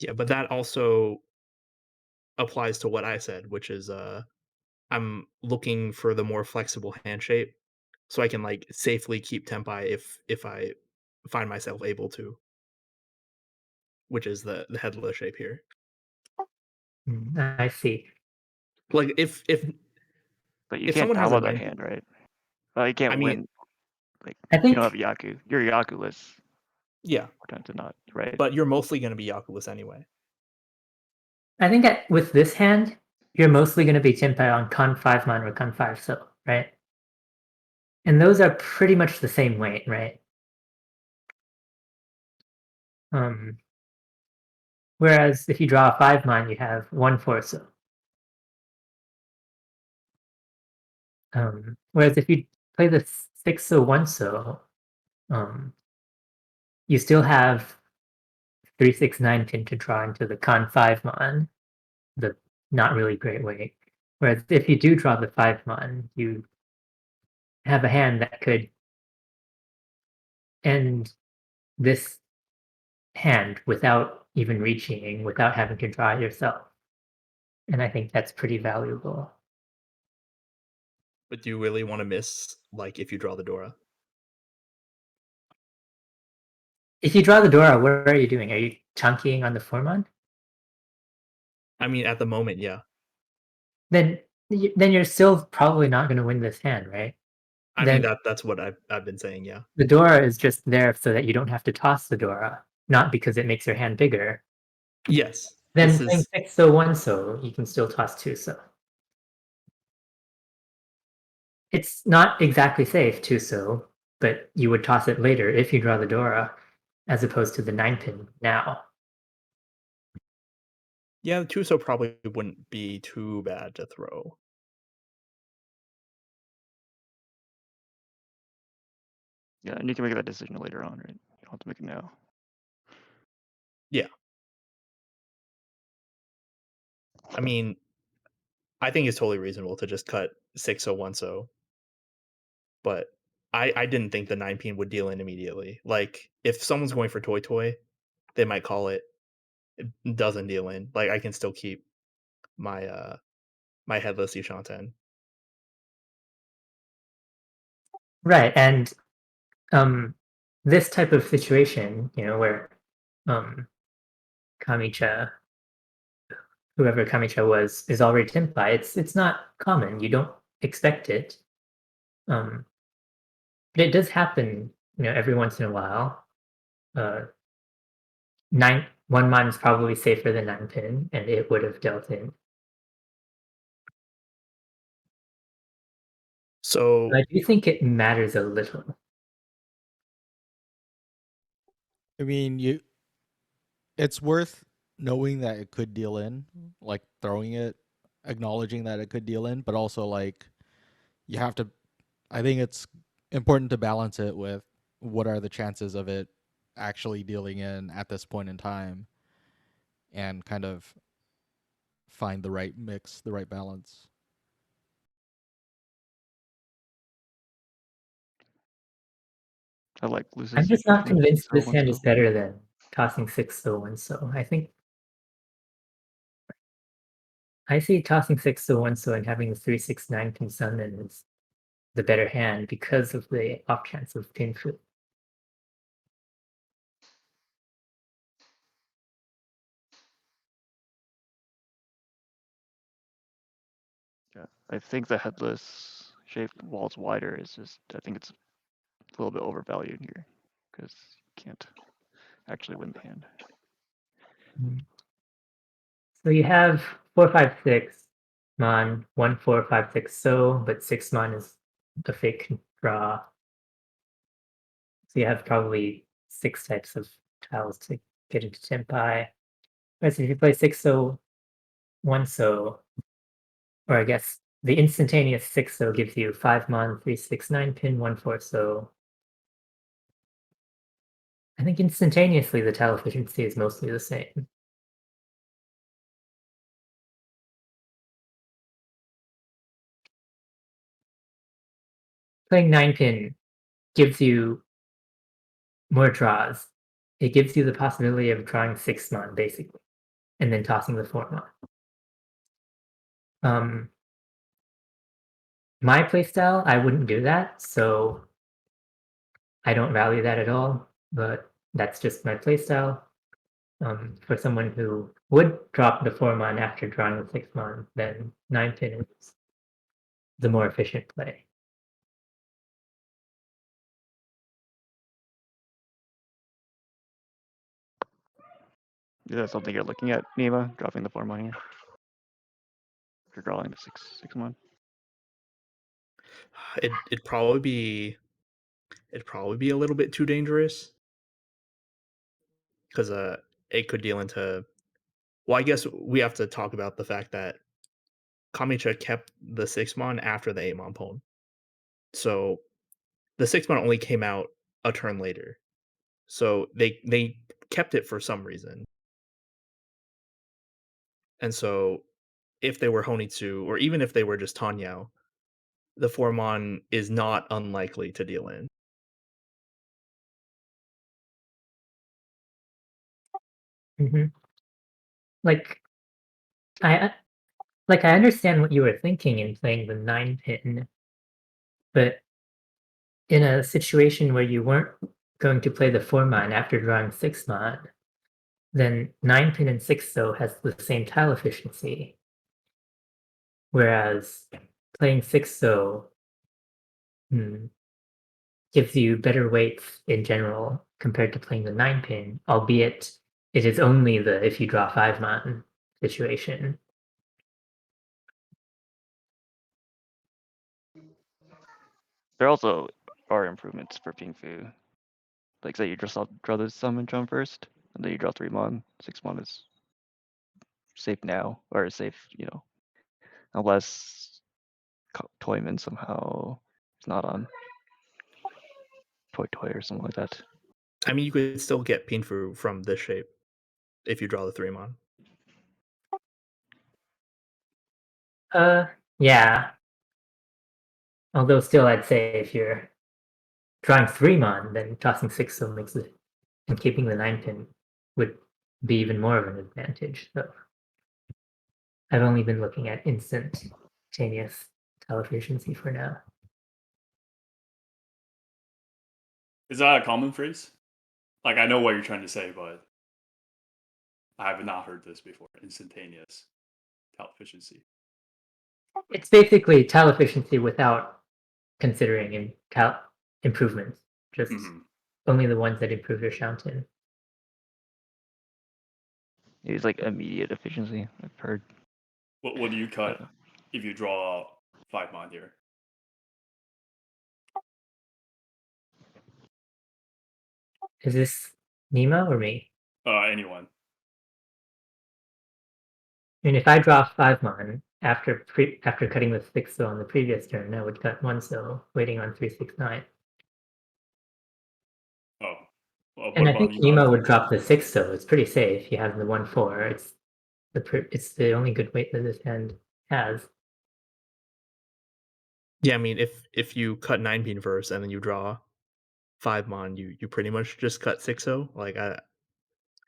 Yeah, but that also applies to what I said, which is I'm looking for the more flexible hand shape so I can like safely keep tempi if I find myself able to, which is the headless shape here. I see. Like if But you if can't someone has a download that 9 hand, right? Well, you can't I mean, win. Like I you don't have think Yaku. You're Yaku-less. yeah, Or tend to not, right? but you're mostly going to be Yakuless anyway. with this hand, you're mostly going to be tempai on con 5 mon or con 5 so, right? And those are pretty much the same weight, right? Whereas if you draw a 5 mon, you have 1 4 so. Whereas if you play the 6 so 1 so, you still have 3/6/9 pin to draw into the con 5 mon, the not really great weight. Whereas if you do draw the 5 mon, you have a hand that could end this hand without even reaching, without having to draw it yourself. And I think that's pretty valuable. But do you really want to miss like if you draw the Dora? If you draw the Dora, what are you doing? Are you chunkying on the 4 mon? I mean, at the moment, yeah. Then you're still probably not going to win this hand, right? I mean Then that's what I've been saying, yeah. the Dora is just there so that you don't have to toss the Dora, not because it makes your hand bigger. Yes. Then This playing is 6 so 1 so, you can still toss 2 so. It's not exactly safe 2 so, but you would toss it later if you draw the Dora, as opposed to the 9 pin now. yeah, the 2 so probably wouldn't be too bad to throw. Yeah, and you can make that decision later on, right? You don't have to make it now. Yeah. I mean, I think it's totally reasonable to just cut 6 so 1 so. But I didn't think the 9 pin would deal in immediately. Like if someone's going for Toy Toy, they might call it doesn't deal in. Like I can still keep my my headless Yushanten. Right, and this type of situation, where Kamicha, whoever Kamicha was, is already Tenpai, it's not common. You don't expect it. But it does happen, every once in a while. 1 mon is probably safer than 9 pin, and it would have dealt in. So I do think it matters a little. I mean, it's worth knowing that it could deal in, like throwing it, acknowledging that it could deal in, but also like you have to. I think it's important to balance it with what are the chances of it actually dealing in at this point in time, and kind of find the right mix, the right balance. I like Luce's I'm just not suggestion, convinced 6-0, this hand 1-0. is better than tossing 6-0, 1-0. I see tossing 6-0, 1-0 and having the 3-6-9 pin summon is the better hand because of the off chance of Paifu. Yeah, I think the headless shaped wall's wider is just, I think it's a little bit overvalued here because you can't actually win the hand. So you have 4-5-6 mon, 1-4-5-6 so, but 6 mon is a fake draw. So you have probably 6 types of tiles to get into Tempai. Whereas if you play 6-0, 1-0, or I guess the instantaneous 6-0 gives you 5 mon, 3-6-9 pin, 1-4 so. I think instantaneously the tile efficiency is mostly the same. Playing 9 pin gives you more draws. It gives you the possibility of drawing 6 mon basically, and then tossing the 4 mon. My playstyle, I wouldn't do that, so I don't value that at all, but that's just my playstyle. For someone who would drop the 4 mon after drawing the 6 mon, then 9 pin is the more efficient play. Is that something you're looking at, Nima, dropping the 4 mon here? If you're drawing the 6 mon? It'd probably be a little bit too dangerous because it could deal into. Well, I guess we have to talk about the fact that Kamicha kept the 6 mon after the 8 mon pawn, so the 6 mon only came out a turn later. So they kept it for some reason, and so if they were Honitsu or even if they were just Tanyao, the 4 mon is not unlikely to deal in. Like I understand what you were thinking in playing the 9 pin, but in a situation where you weren't going to play the 4 mon after drawing 6 mon, then 9 pin and 6 so has the same tile efficiency. Whereas playing 6 so gives you better weights in general compared to playing the 9 pin, albeit it is only the if you draw 5 mon situation. There also are improvements for Pingfu. Like say you just draw the summon jump first, and then you draw 3 mon, 6 mon is safe now, or safe, unless Toyman somehow is not on Toy or something like that. I mean, you could still get Pinfu from this shape if you draw the 3 mon. Yeah. Although still I'd say if you're drawing 3 mon, then tossing 6 so makes it, and keeping the 9 pin would be even more of an advantage. So I've only been looking at instantaneous tile efficiency for now. Is that a common phrase? Like, I know what you're trying to say, but I have not heard this before. Instantaneous tile efficiency. It's basically tile efficiency without considering tile improvements, just only the ones that improve your Shauntin. It's like immediate efficiency, I've heard. What do you cut if you draw 5 mon here? Is this Nima or me? Anyone. I mean, if I draw 5 mon after cutting with 6 so on the previous turn, I would cut 1 so, waiting on 3-6-9. Oh, what And I about think Nima? Nima would drop the 6, so it's pretty safe. He has the 1/4. It's the only good weight that this hand has. Yeah, I mean, if you cut 9 pin first and then you draw 5 mon, you pretty much just cut 6-0. Like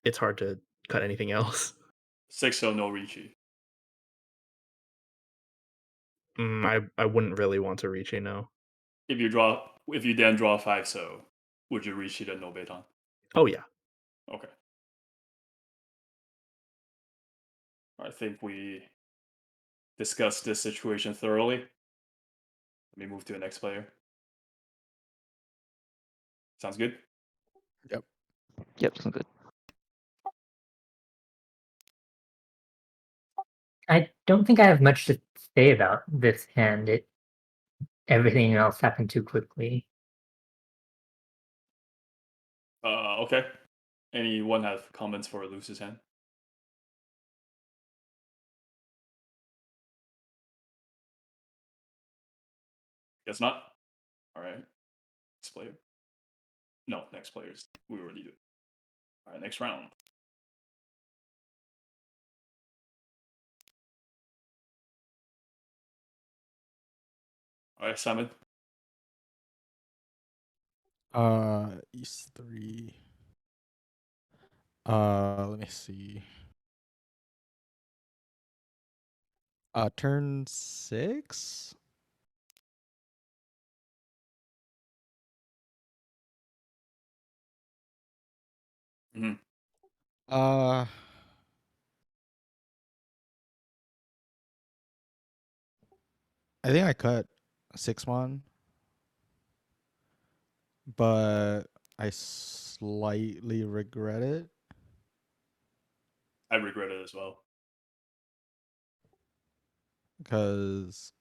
it's hard to cut anything else. 6-0, no Ricci. I wouldn't really want to reach, no. If you then draw 5-0, would you Ricci the no Beton? Oh yeah. Okay. I think we discussed this situation thoroughly. Let me move to the next player. Sounds good? Yep, sounds good. I don't think I have much to say about this hand. Everything else happened too quickly. Okay. Anyone have comments for Luce's hand? Guess not. All right. Next player. No, next players. We already do. All right, next round. All right, Simon. East 3. Let me see. Turn 6. Mm-hmm. Uh, I think I cut 6 mon, but I slightly regret it I regret it as well. because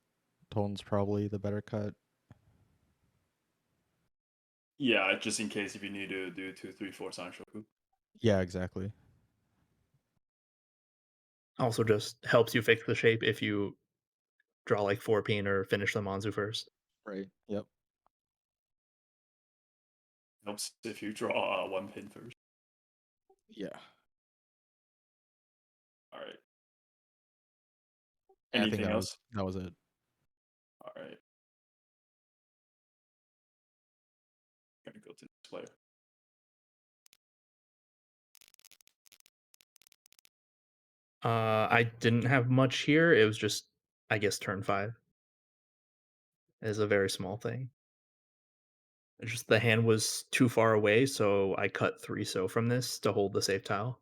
Tone's probably the better cut. Yeah, just in case if you need to do 2, 3, 4 Sanshoku. Yeah, exactly. Also just helps you fix the shape if you draw like 4 pin or finish the Manzu first. Right. Yep. Helps if you draw 1 pin first. Yeah. All right. I think Anything else? that was it. All right. Gonna go to the next player. I didn't have much here. It was just, I guess, turn 5. Is a very small thing. It's just the hand was too far away, so I cut 3 so from this to hold the safe tile.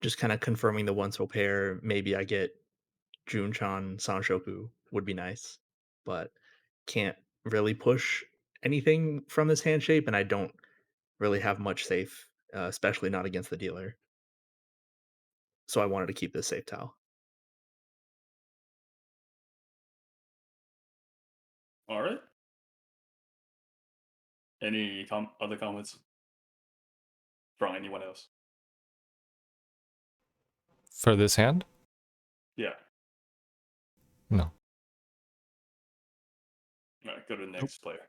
Just kind of confirming the 1 so pair. Maybe I get Junchan Sanshoku would be nice, but can't really push anything from this hand shape, and I don't really have much safe, especially not against the dealer. So I wanted to keep this safe tile. All right. Any other comments from anyone else? For this hand? Yeah. No. All right, go to the next player.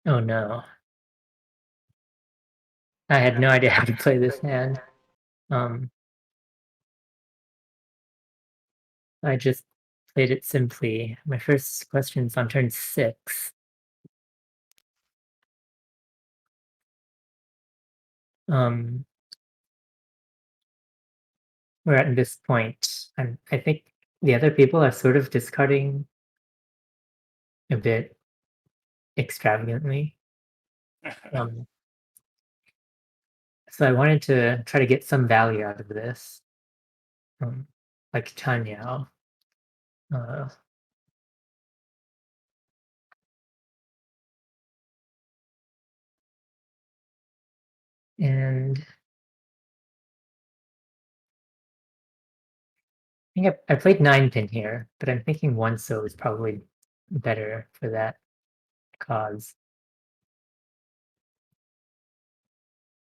Oh no. I had no idea how to play this hand. I just played it simply. My first question's on turn 6. We're at this point. I think the other people are sort of discarding a bit extravagantly. So I wanted to try to get some value out of this. Like Tanyao. And I think I played 9 pin here, but I'm thinking 1 so is probably better for that cause.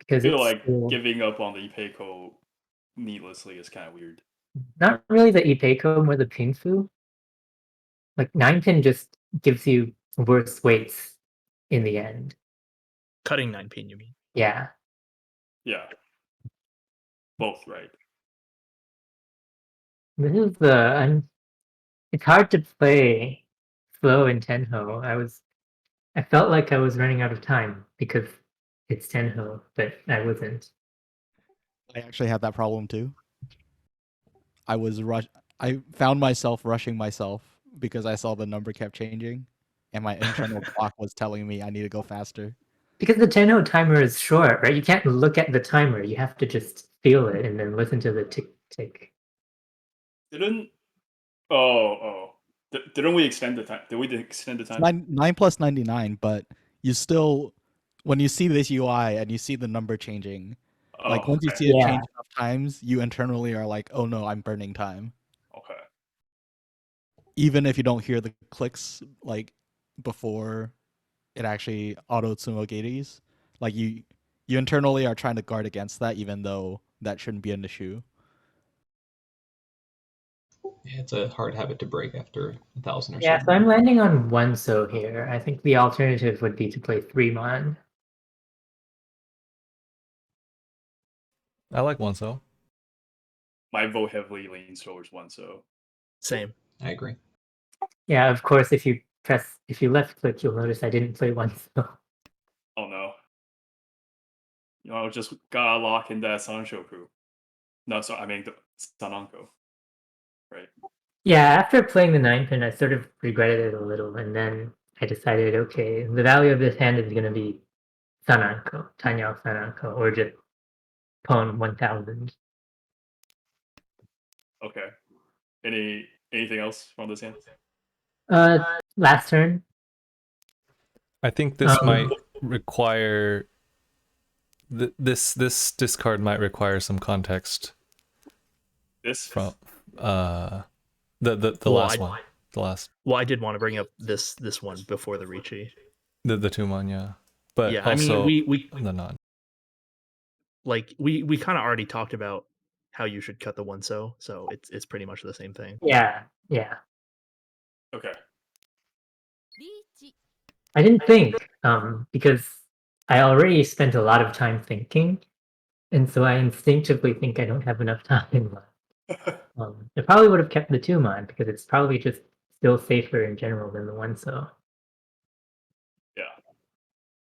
I Because feel it's like still, giving up on the Ipeco needlessly is kind of weird. not really the Ipeco, more the Pingfu. Like 9-pin just gives you worse weights in the end. Cutting 9-pin, you mean? Yeah. Yeah. Both, right? This is it's hard to play slow in Tenho. I felt like I was running out of time because it's Tenho, but I wasn't. I actually had that problem too. I found myself rushing myself because I saw the number kept changing, and my internal clock was telling me I need to go faster. Because the Tenho timer is short, right? You can't look at the timer. You have to just feel it and then listen to the tick tick. Didn't didn't we extend the time? Did we extend the time? 9 plus 99, but you still, when you see this UI and you see the number changing, like once you okay. see it Yeah. change enough times, you internally are like, oh no, I'm burning time. Okay. Even if you don't hear the clicks like before it actually auto tsumogetes, like you internally are trying to guard against that, even though that shouldn't be an issue. Yeah, it's a hard habit to break after 1,000 or so. Yeah, so I'm landing on 1 so here. I think the alternative would be to play 3 mon. I like one so. My vote heavily leans towards 1 so. Same. I agree. Yeah, of course, if you left click, you'll notice I didn't play 1 so. Oh no. You know, just gotta lock in that Sanshoku. No, so I mean the Sananko. Right. Yeah, after playing the 9-pin, I sort of regretted it a little, and then I decided, okay, the value of this hand is going to be Sananko, Tanyao Sananko, or just pawn 1000. Okay. Anything else from this hand? Last turn. I think this might require this discard might require some context This from the Well, last one. The last Well, I did want to bring up this one before the Ricci. the two-mon, yeah. But Yeah, I also mean we the non. like we kind of already talked about how you should cut the 1 so it's pretty much the same thing. Yeah. okay. I didn't think, because I already spent a lot of time thinking, and so I instinctively think I don't have enough time left. I probably would have kept the 2 mon because it's probably just still safer in general than the 1 so. Yeah.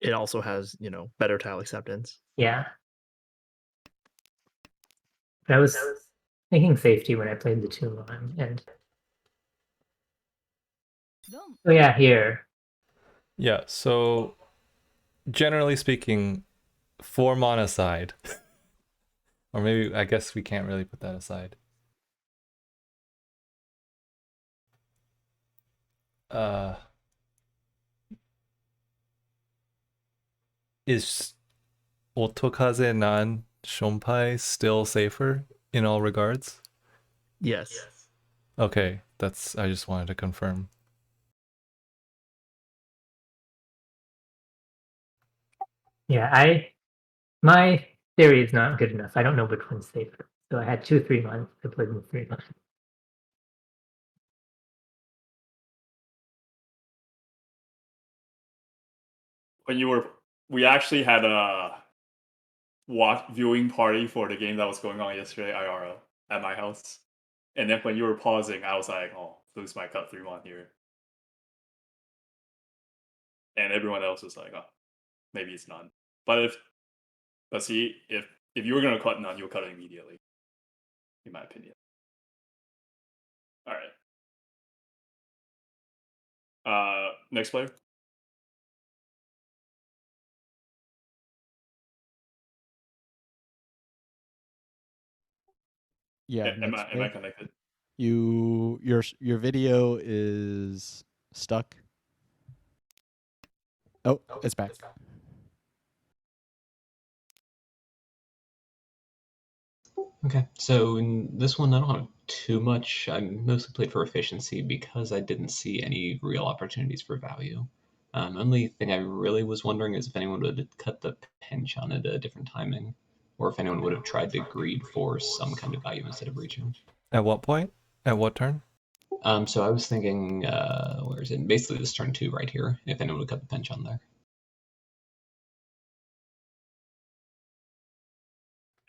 It also has, better tile acceptance. Yeah. But I was thinking safety when I played the 2 mon, and oh yeah, here. Yeah, so generally speaking, 4-mon aside, or maybe I guess we can't really put that aside. Is Otokaze Nan Shonpai still safer in all regards? Yes. Okay, I just wanted to confirm. Yeah, my theory is not good enough. I don't know which one's safer. So I had 2 3 months. I played with 3 months. We actually had a viewing party for the game that was going on yesterday, IRL, at my house. And then when you were pausing, I was like, oh, Luce might cut 3 mon here. And everyone else was like, oh, maybe it's none. But see, if you were gonna cut none, you'll cut it immediately. In my opinion. Alright. Next player. Yeah. Am I connected? Your video is stuck. Oh, it's back. Okay, so in this one, I don't have too much. I mostly played for efficiency because I didn't see any real opportunities for value. Only thing I really was wondering is if anyone would have cut the pinch on it at a different timing, or if anyone would have tried to greed for some kind of value instead of reaching. At what point? At what turn? So I was thinking, where is it? Basically, this turn 2 right here. If anyone would cut the pinch on there.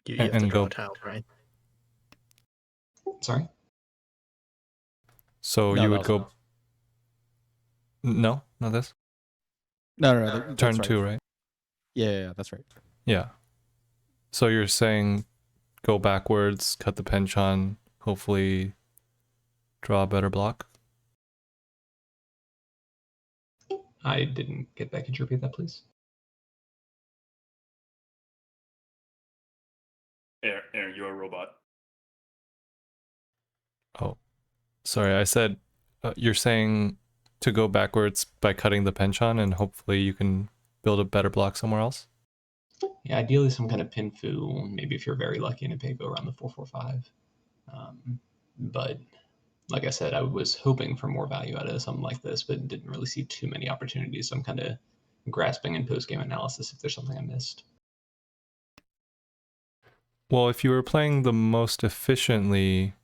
You And- have to and draw go- a tile, right? Sorry. So No, you that would was- go. No, not this. No, that's Turn right. 2, right? Yeah, that's right. Yeah. So you're saying go backwards, cut the penchant, hopefully draw a better block? I didn't get that. Could you repeat that, please? Aaron, you're a robot. Oh, sorry. I said you're saying to go backwards by cutting the penchant and hopefully you can build a better block somewhere else? Yeah, ideally some kind of pinfu. Maybe if you're very lucky in a Paifu around the 445. But like I said, I was hoping for more value out of something like this, but didn't really see too many opportunities. So I'm kind of grasping in post-game analysis if there's something I missed. Well, if you were playing the most efficiently,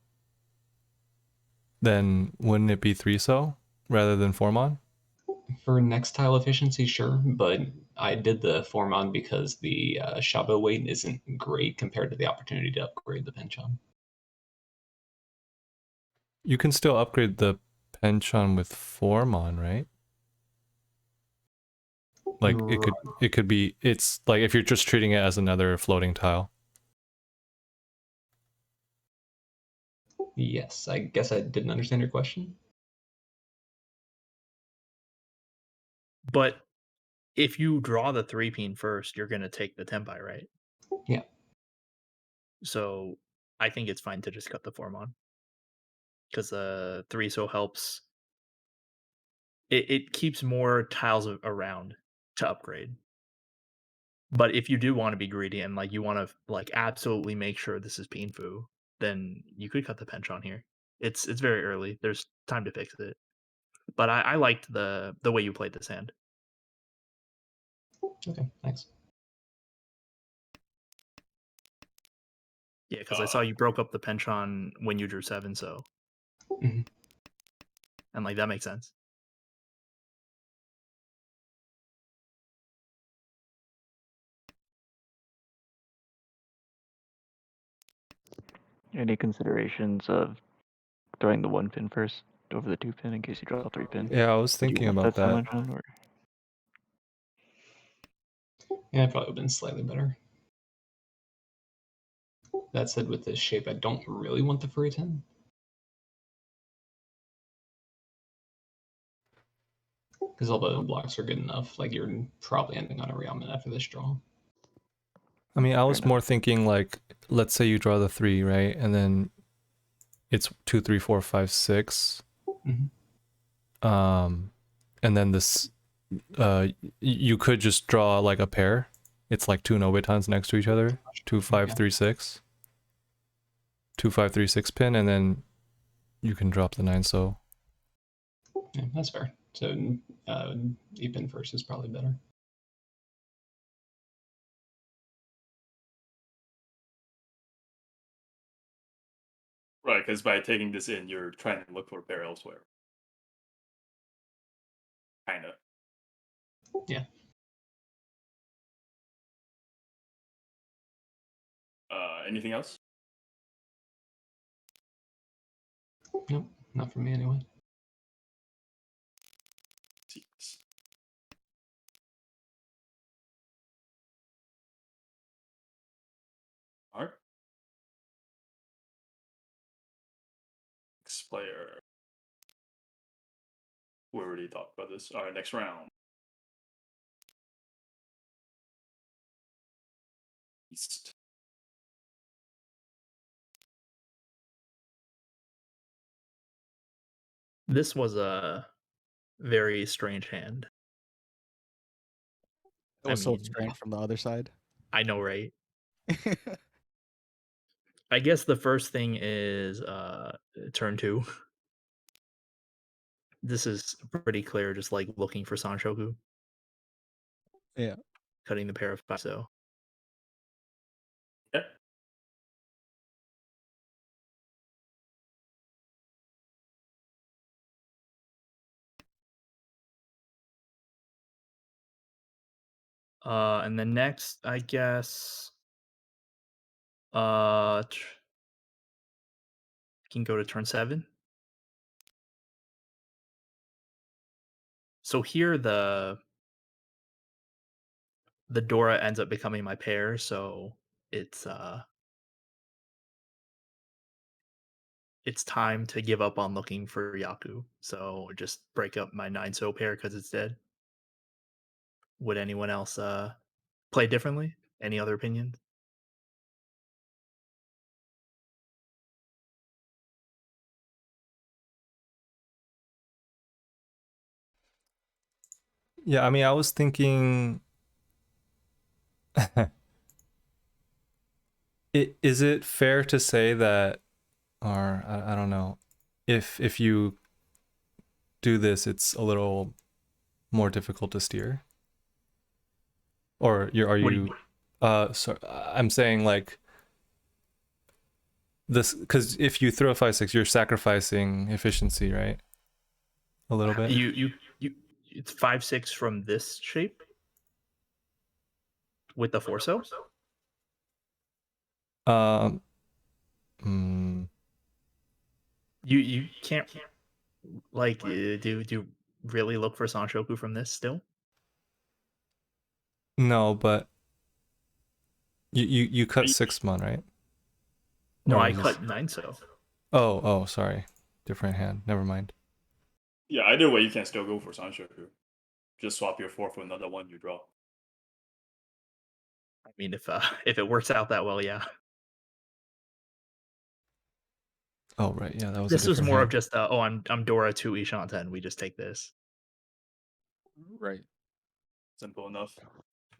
then wouldn't it be 3-so rather than 4-mon? For next tile efficiency, sure, but I did the Formon because the Shabo weight isn't great compared to the opportunity to upgrade the penchant. You can still upgrade the penchant with 4-mon, right? Like it could be, it's like if you're just treating it as another floating tile. Yes, I guess I didn't understand your question. But if you draw the 3-pin first, you're gonna take the Tempai, right? Yeah. So I think it's fine to just cut the Formon. Because the 3-so helps. It keeps more tiles around to upgrade. But if you do want to be greedy and like you want to like absolutely make sure this is Pinfu, then you could cut the penchant here. It's very early. There's time to fix it. But I liked the way you played this hand. Okay, thanks. Yeah, because I saw you broke up the penchant when you drew 7, so Mhm. and like that makes sense. Any considerations of throwing the 1-pin first over the 2-pin in case you draw a 3-pin? Yeah, I was Did you thinking want about so that. much on, or? Yeah, probably would have been slightly better. That said, with this shape, I don't really want the free 10. Because all the blocks are good enough, like you're probably ending on a Realman after this draw. I mean, I Fair was enough. more thinking like, let's say you draw the 3, right? And then it's 2, 3, 4, 5, 6. Mhm. And then this, you could just draw like a pair. It's like 2 Nobitons next to each other. 2, 5, 3, 6. 2, 5, 3, 6 pin, and then you can drop the 9-so. Yeah, that's fair. So E-pin first is probably better. Right, because by taking this in, you're trying to look for a pair elsewhere. Kinda. Yeah. Anything else? Nope, not for me anyway. Sequence. Alright. Next player. We already talked about this. Alright, next round. East. This was a very strange hand. It I was so mean- strange from the other side. I know, right? I guess the first thing is turn 2. This is pretty clear, just like looking for Sanshoku. Yeah. Cutting the pair of 5, so. Yeah. And then next, I guess, can go to turn 7. So here the Dora ends up becoming my pair, so it's it's time to give up on looking for Yaku. So just break up my 9 so pair because it's dead. Would anyone else play differently? Any other opinions? Yeah, I mean, I was thinking, is it fair to say that, or I don't know, if you do this, it's a little more difficult to steer? Or are What do you? So I'm saying like this because if you throw 5-6, you're sacrificing efficiency, right? A little bit. you it's 5-6 from this shape with the 4-so? Um. mm, You can't like do really look for Sanshoku from this still? no, but you cut 6 mon, right? No, Or I is this... cut 9 so. Oh, sorry, different hand. Never mind. Yeah, either way, you can still go for Sanshoku. Just swap your 4 for another one you draw. I mean, if it works out that well, yeah. Oh right, yeah, that was a This was different more hand. of just I'm Dora 2 Ishanta and we just take this. Right. Simple enough.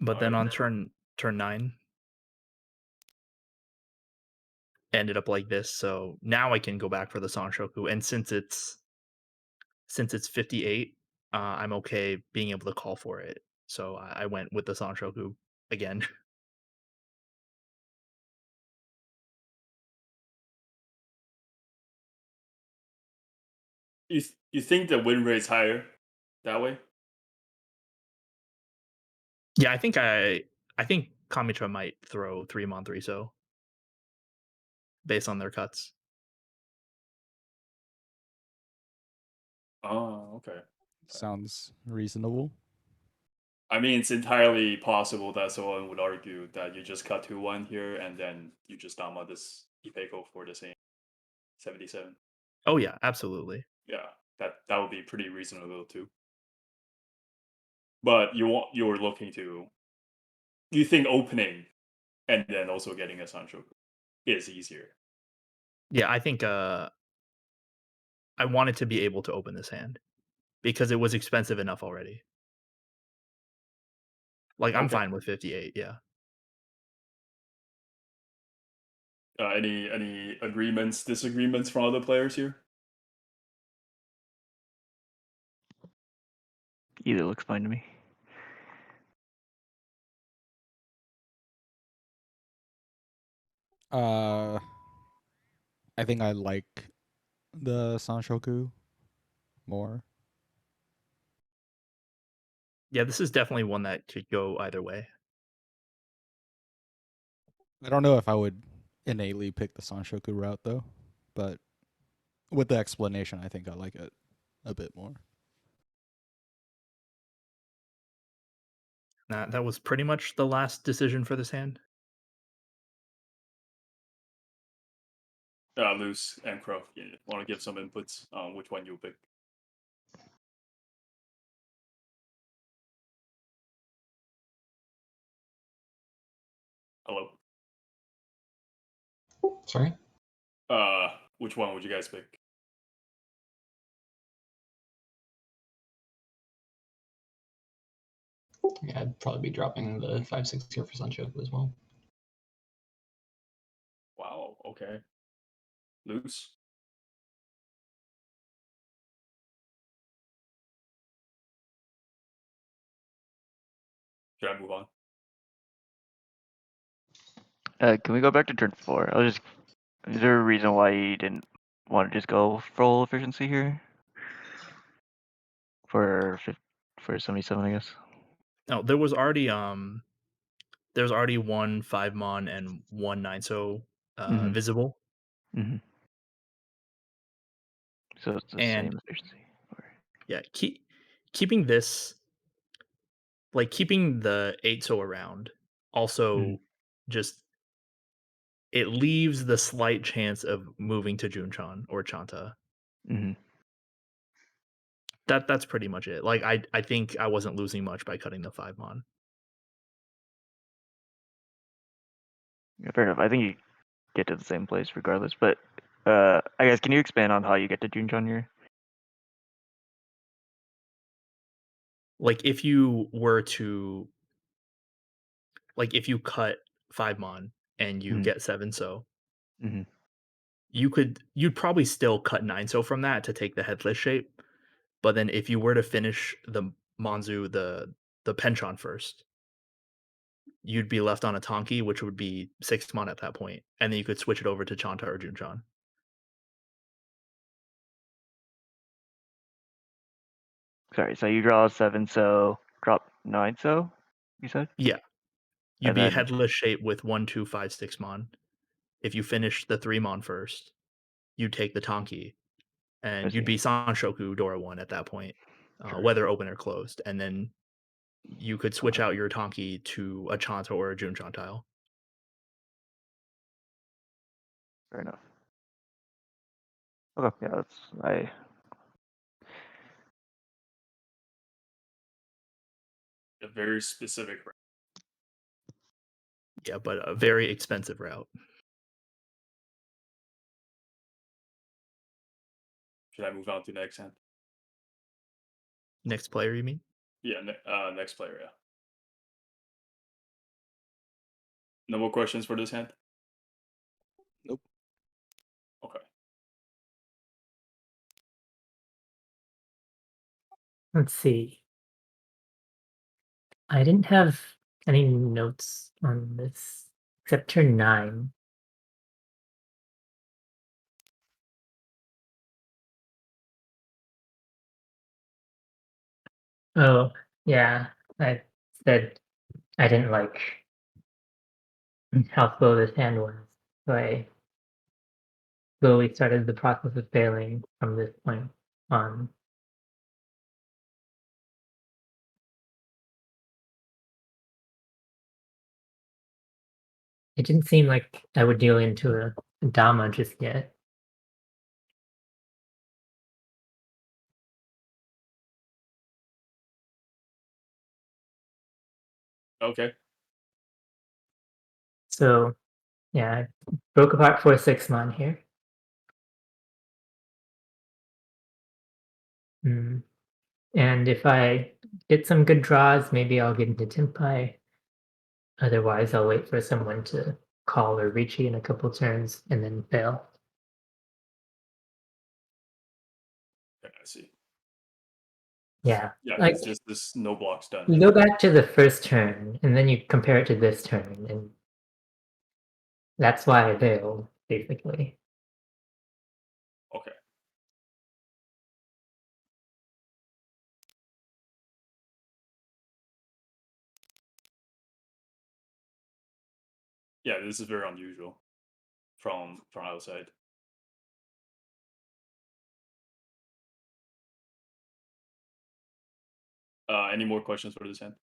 But then Alright. on turn 9 ended up like this, so now I can go back for the Sanshoku, and since it's 58, I'm okay being able to call for it. So I went with the Sanshoku again. You think the win rate's higher that way? Yeah, I think Kamitra might throw 3 mon 3 so based on their cuts. Oh, okay. Sounds reasonable. I mean, it's entirely possible that someone would argue that you just cut 2-1 here and then you just dama this Ipeko for the same 77. Oh yeah, absolutely. Yeah, that would be pretty reasonable too. But you're looking to you think opening and then also getting a Sanshoku is easier. Yeah, I think I wanted to be able to open this hand because it was expensive enough already. Like I'm Okay. fine with 58, yeah. Any agreements, disagreements from other players here? Either looks fine to me. Uh, I think I like the Sanshoku more. Yeah, this is definitely one that could go either way. I don't know if I would innately pick the Sanshoku route though, but with the explanation, I think I like it a bit more. That was pretty much the last decision for this hand. Luce and Crow, want to give some inputs on which one you pick? Hello. Sorry. Which one would you guys pick? Yeah, I'd probably be dropping the 5-6 here for Sanshoku as well. Wow. Okay. Luce. Should I move on? Can we go back to turn 4? Is there a reason why you didn't want to just go full efficiency here? For 77, I guess. No, there was already one 5-mon and one 9-so Mhm. visible, Mhm. So it's the and same efficiency. Or... yeah, keeping this like keeping the 8-so around also just it leaves the slight chance of moving to Junchan or Chanta. Mhm. That's pretty much it. Like I think I wasn't losing much by cutting the 5-mon. Yeah, fair enough. I think you get to the same place regardless. But I guess can you expand on how you get to Junchan here? Like if you were to if you cut 5-mon and you Mhm. get 7-so, Mhm. you'd probably still cut 9-so from that to take the headless shape. But then if you were to finish the Monzu, the Penchant first, you'd be left on a Tonki, which would be 6-mon at that point, and then you could switch it over to Chanta or Junchan. Sorry, so you draw 7-so, drop 9-so, you said? Yeah. You'd And be then headless shape with 1, 2, 5, 6-mon. If you finish the 3-mon first, you'd take the Tonki, I and you'd see. be Sanshoku Dora 1 at that point, Sure. whether open or closed, and then you could switch Okay. out your Tonki to a Chanta or a Junchan tile. Fair enough. Okay, yeah, that's A very specific. Yeah, but a very expensive route. Should I move on to next hand? Next player, you mean? Yeah, next player. Yeah. No more questions for this hand. Nope. Okay. Let's see. I didn't have any notes on this except turn 9. Oh, yeah. I said I didn't like how slow this hand was. So I slowly started the process of failing from this point on. It didn't seem like I would deal into a Dama just yet. Okay. So, yeah, I broke apart for a 6-mon here. And if I get some good draws, maybe I'll get into Tempai. Otherwise, I'll wait for someone to call or Ricci in a couple turns and then fail. I see. Yeah, Yeah, like it's just this no blocks done. you go back to the first turn and then you compare it to this turn, and that's why I failed, basically. Okay. Yeah, this is very unusual from outside. Any more questions for this hand?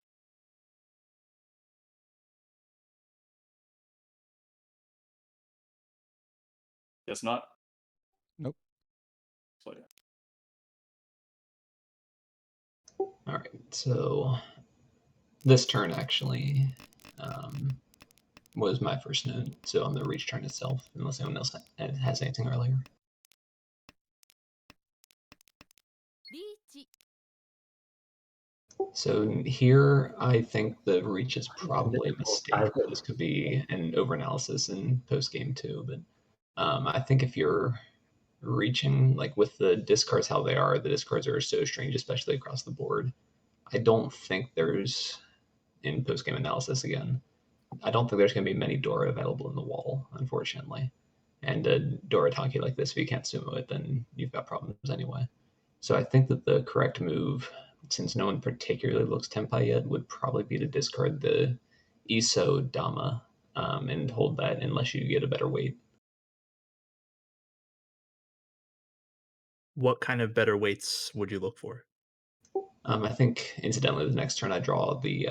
Guess not. Nope. So yeah. All right, so this turn actually was my first note, so I'm gonna reach turn itself, unless anyone else has anything earlier. So here, I think the reach is probably a mistake. This could be an overanalysis in post game too, but I think if you're reaching like with the discards how they are, the discards are so strange, especially across the board. I don't think there's in post game analysis again. I don't think there's going to be many Dora available in the wall, unfortunately. And a Dora Tanki like this, if you can't sumo it, then you've got problems anyway. So I think that the correct move since no one particularly looks Tenpai yet, would probably be to discard the Iso Dama and hold that unless you get a better weight. What kind of better weights would you look for? I think, incidentally, the next turn I draw the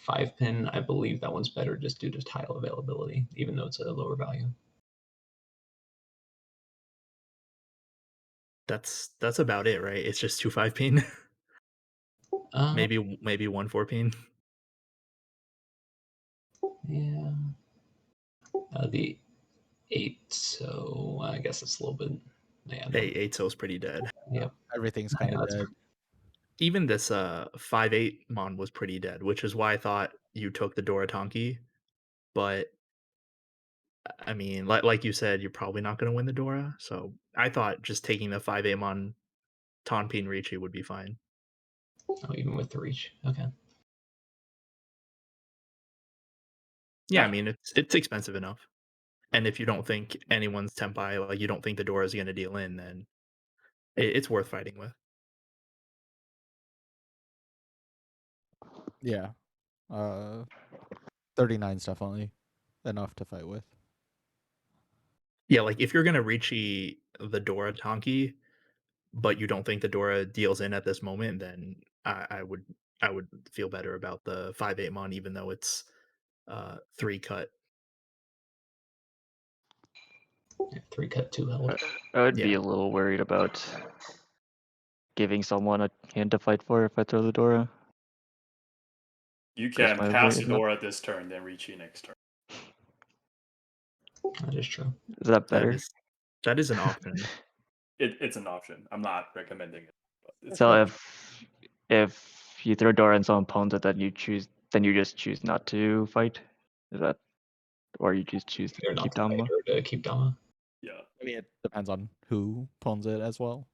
5-pin. I believe that one's better just due to tile availability, even though it's a lower value. That's about it, right? It's just 2 5-pin. maybe 1 4-pin. Yeah. The 8, so I guess it's a little bit. Yeah, no. 8 so is pretty dead. Yep. Everything's Yeah, kind of that's dead. Even this 5-8 mon was pretty dead, which is why I thought you took the Dora-Tonki. But I mean, like you said, you're probably not going to win the Dora. So I thought just taking the 5-8 mon Tonpin Ricci would be fine. Oh, even with the reach. Okay. Yeah, I mean it's expensive enough. And if you don't think anyone's Tenpai, like you don't think the Dora is going to deal in, then it's worth fighting with. Yeah. 39's definitely enough to fight with. Yeah, like if you're gonna Ricci the Dora Tonki, but you don't think the Dora deals in at this moment, then I would feel better about the 5-8 mon, even though it's 3 cut. Yeah, 3 cut 2 held. I would be Yeah. a little worried about giving someone a hand to fight for if I throw the Dora. You That's can my pass point, the Dora this turn, then Ricci next turn. That is true. Is that better? That is an option. It's an option. I'm not recommending it. But it's So an option. if you throw Dora and someone pawns it, then you just choose not to fight. Is that, or you just choose to Either not keep to fight Dama? or to keep Dama. Yeah. I mean, it depends on who pawns it as well.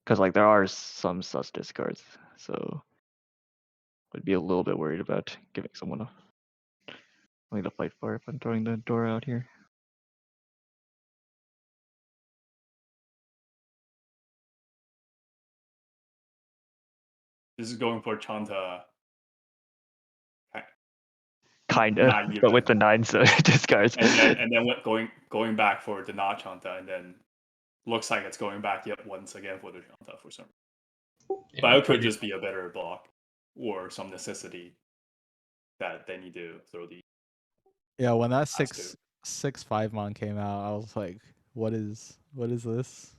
Because like there are some sus discards, so I'd be a little bit worried about giving someone something to fight for if I'm throwing the Dora out here. This is going for Chanta. Kind of, Not but with even. the 9 so discards. And then going back for the not Chanta, and then looks like it's going back yet once again for the Chanta for some reason. Yeah, But it could just be a better block or some necessity that they need to throw the. Yeah, when that Has 6/5 mon came out, I was like, what is this?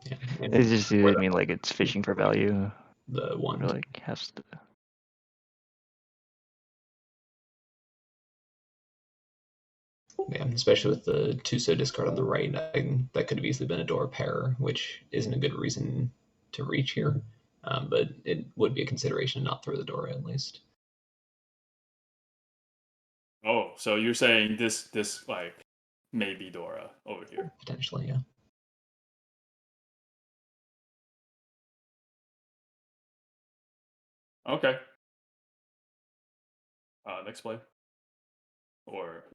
Yeah. It's just, I mean, like it's fishing for value. The one. Or like has to. Yeah, especially with the Tuso discard on the right, that could have easily been a Dora pair, which isn't a good reason to reach here. But it would be a consideration to not throw the Dora at least. Oh, so you're saying this like maybe Dora over here? Potentially, yeah. Okay. Next play. Or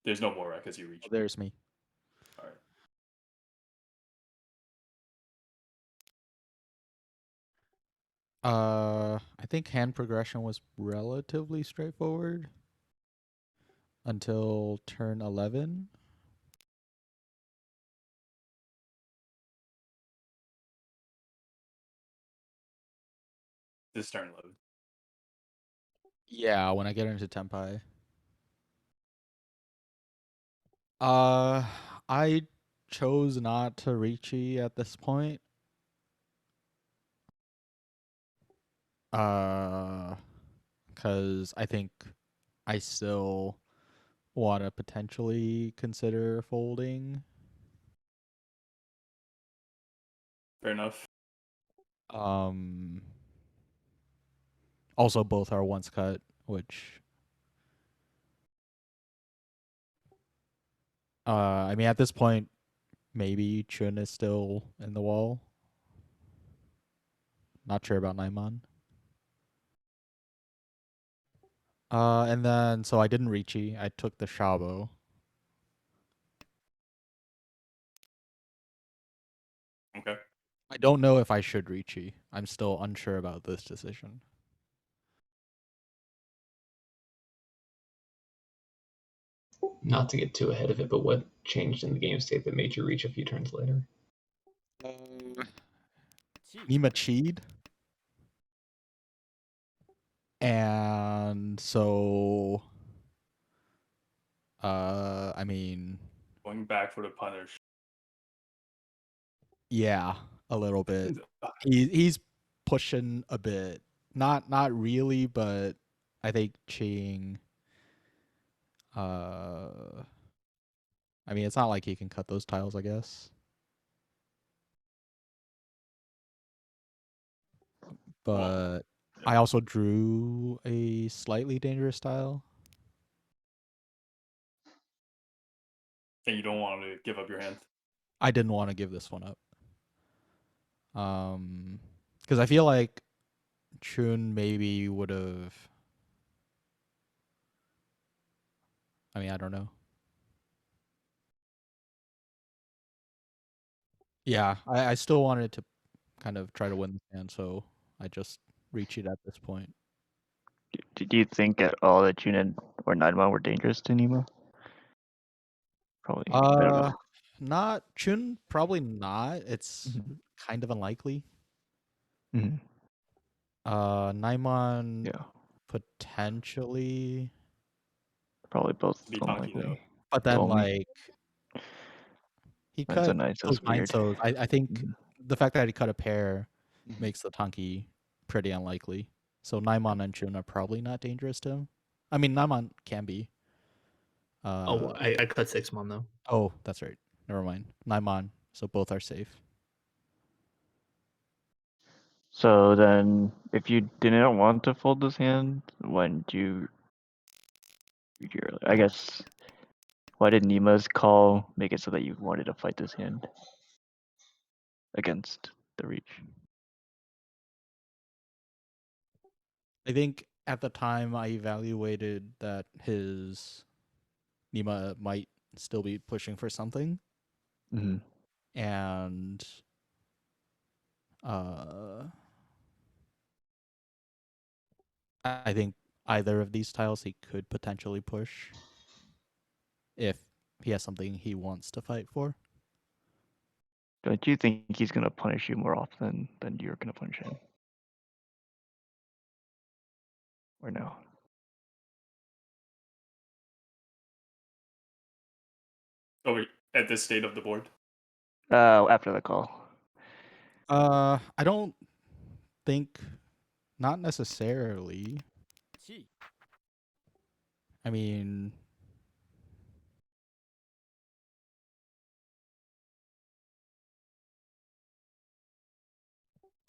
there's no more, right? Because you reached. Oh, there's me. All right. I think hand progression was relatively straightforward until turn 11. This turn load. Yeah, when I get into Tenpai. I chose not to Ricci at this point. Because I think I still want to potentially consider folding. Fair enough. Also, both are once cut, which I mean, at this point, maybe Chun is still in the wall. Not sure about Naimon. And then, so I didn't Ricci. I took the Shabo. Okay. I don't know if I should Ricci. I'm still unsure about this decision. Not to get too ahead of it, but what changed in the game state that made you reach a few turns later? Nima cheated. And so I mean, Going back for the punish. yeah, a little bit. He's pushing a bit. Not really, but I think cheating I mean, it's not like he can cut those tiles, I guess. But I also drew a slightly dangerous tile. And you don't want to give up your hand. I didn't want to give this one up. Because I feel like Chun maybe would have. I mean, I don't know. Yeah, I still wanted to kind of try to win the hand, so I just reach it at this point. Do you think at all that Junin or Nightmon were dangerous to Nima? Probably. I don't know. Not Chun, probably not. It's kind of unlikely. Mm-hmm. Naimon Yeah, potentially, probably both Be funky, though. unlikely. but then Only- like he That's a cut nice. those That's weird. so I think Mhm. the fact that he cut a pair Mhm. makes the Tanki pretty unlikely. So Naimon and Chun are probably not dangerous to him. I mean, Naimon can be. I cut 6-mon though. Oh, that's right. Never mind. Naimon. So both are safe. So then, if you didn't want to fold this hand, when do you? I guess. Why did Nima's call make it so that you wanted to fight this hand against the reach? I think at the time I evaluated that his Nima might still be pushing for something, Mm-hmm. and I think either of these tiles he could potentially push if he has something he wants to fight for. Don't you think he's gonna punish you more often than you're gonna punish him? Or no? Oh, wait, at this state of the board? After the call. I don't think, not necessarily. I mean,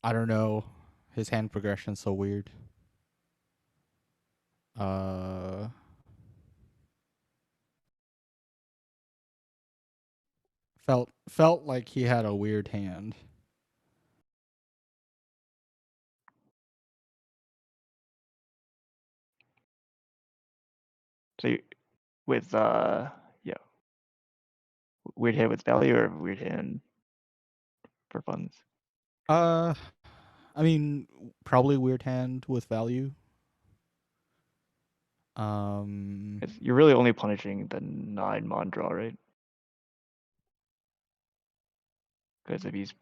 I don't know. His hand progression's so weird. Felt like he had a weird hand. So you, with yeah, weird hand with value or weird hand for funds? I mean, probably weird hand with value. 'Cause you're really only punishing the 9-mon draw, right? Because if he's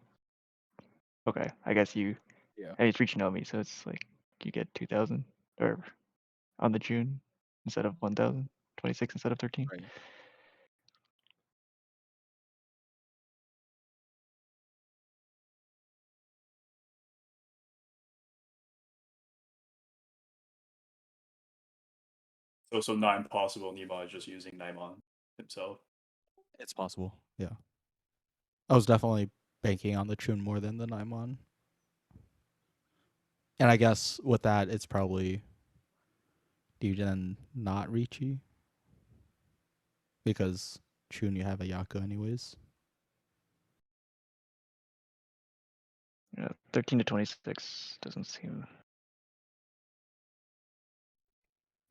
okay, I guess you. Yeah. And he's reaching on me, so it's like you get 2,000 or on the June instead of 1,000, 26 instead of 13. Right. So not impossible. Nima is just using Naimon himself. It's possible. Yeah. I was definitely banking on the Chun more than the Naimon. And I guess with that, it's probably do you then not Ricci? Because Chun, you have a Yaku anyways. Yeah, 13 to 26 doesn't seem.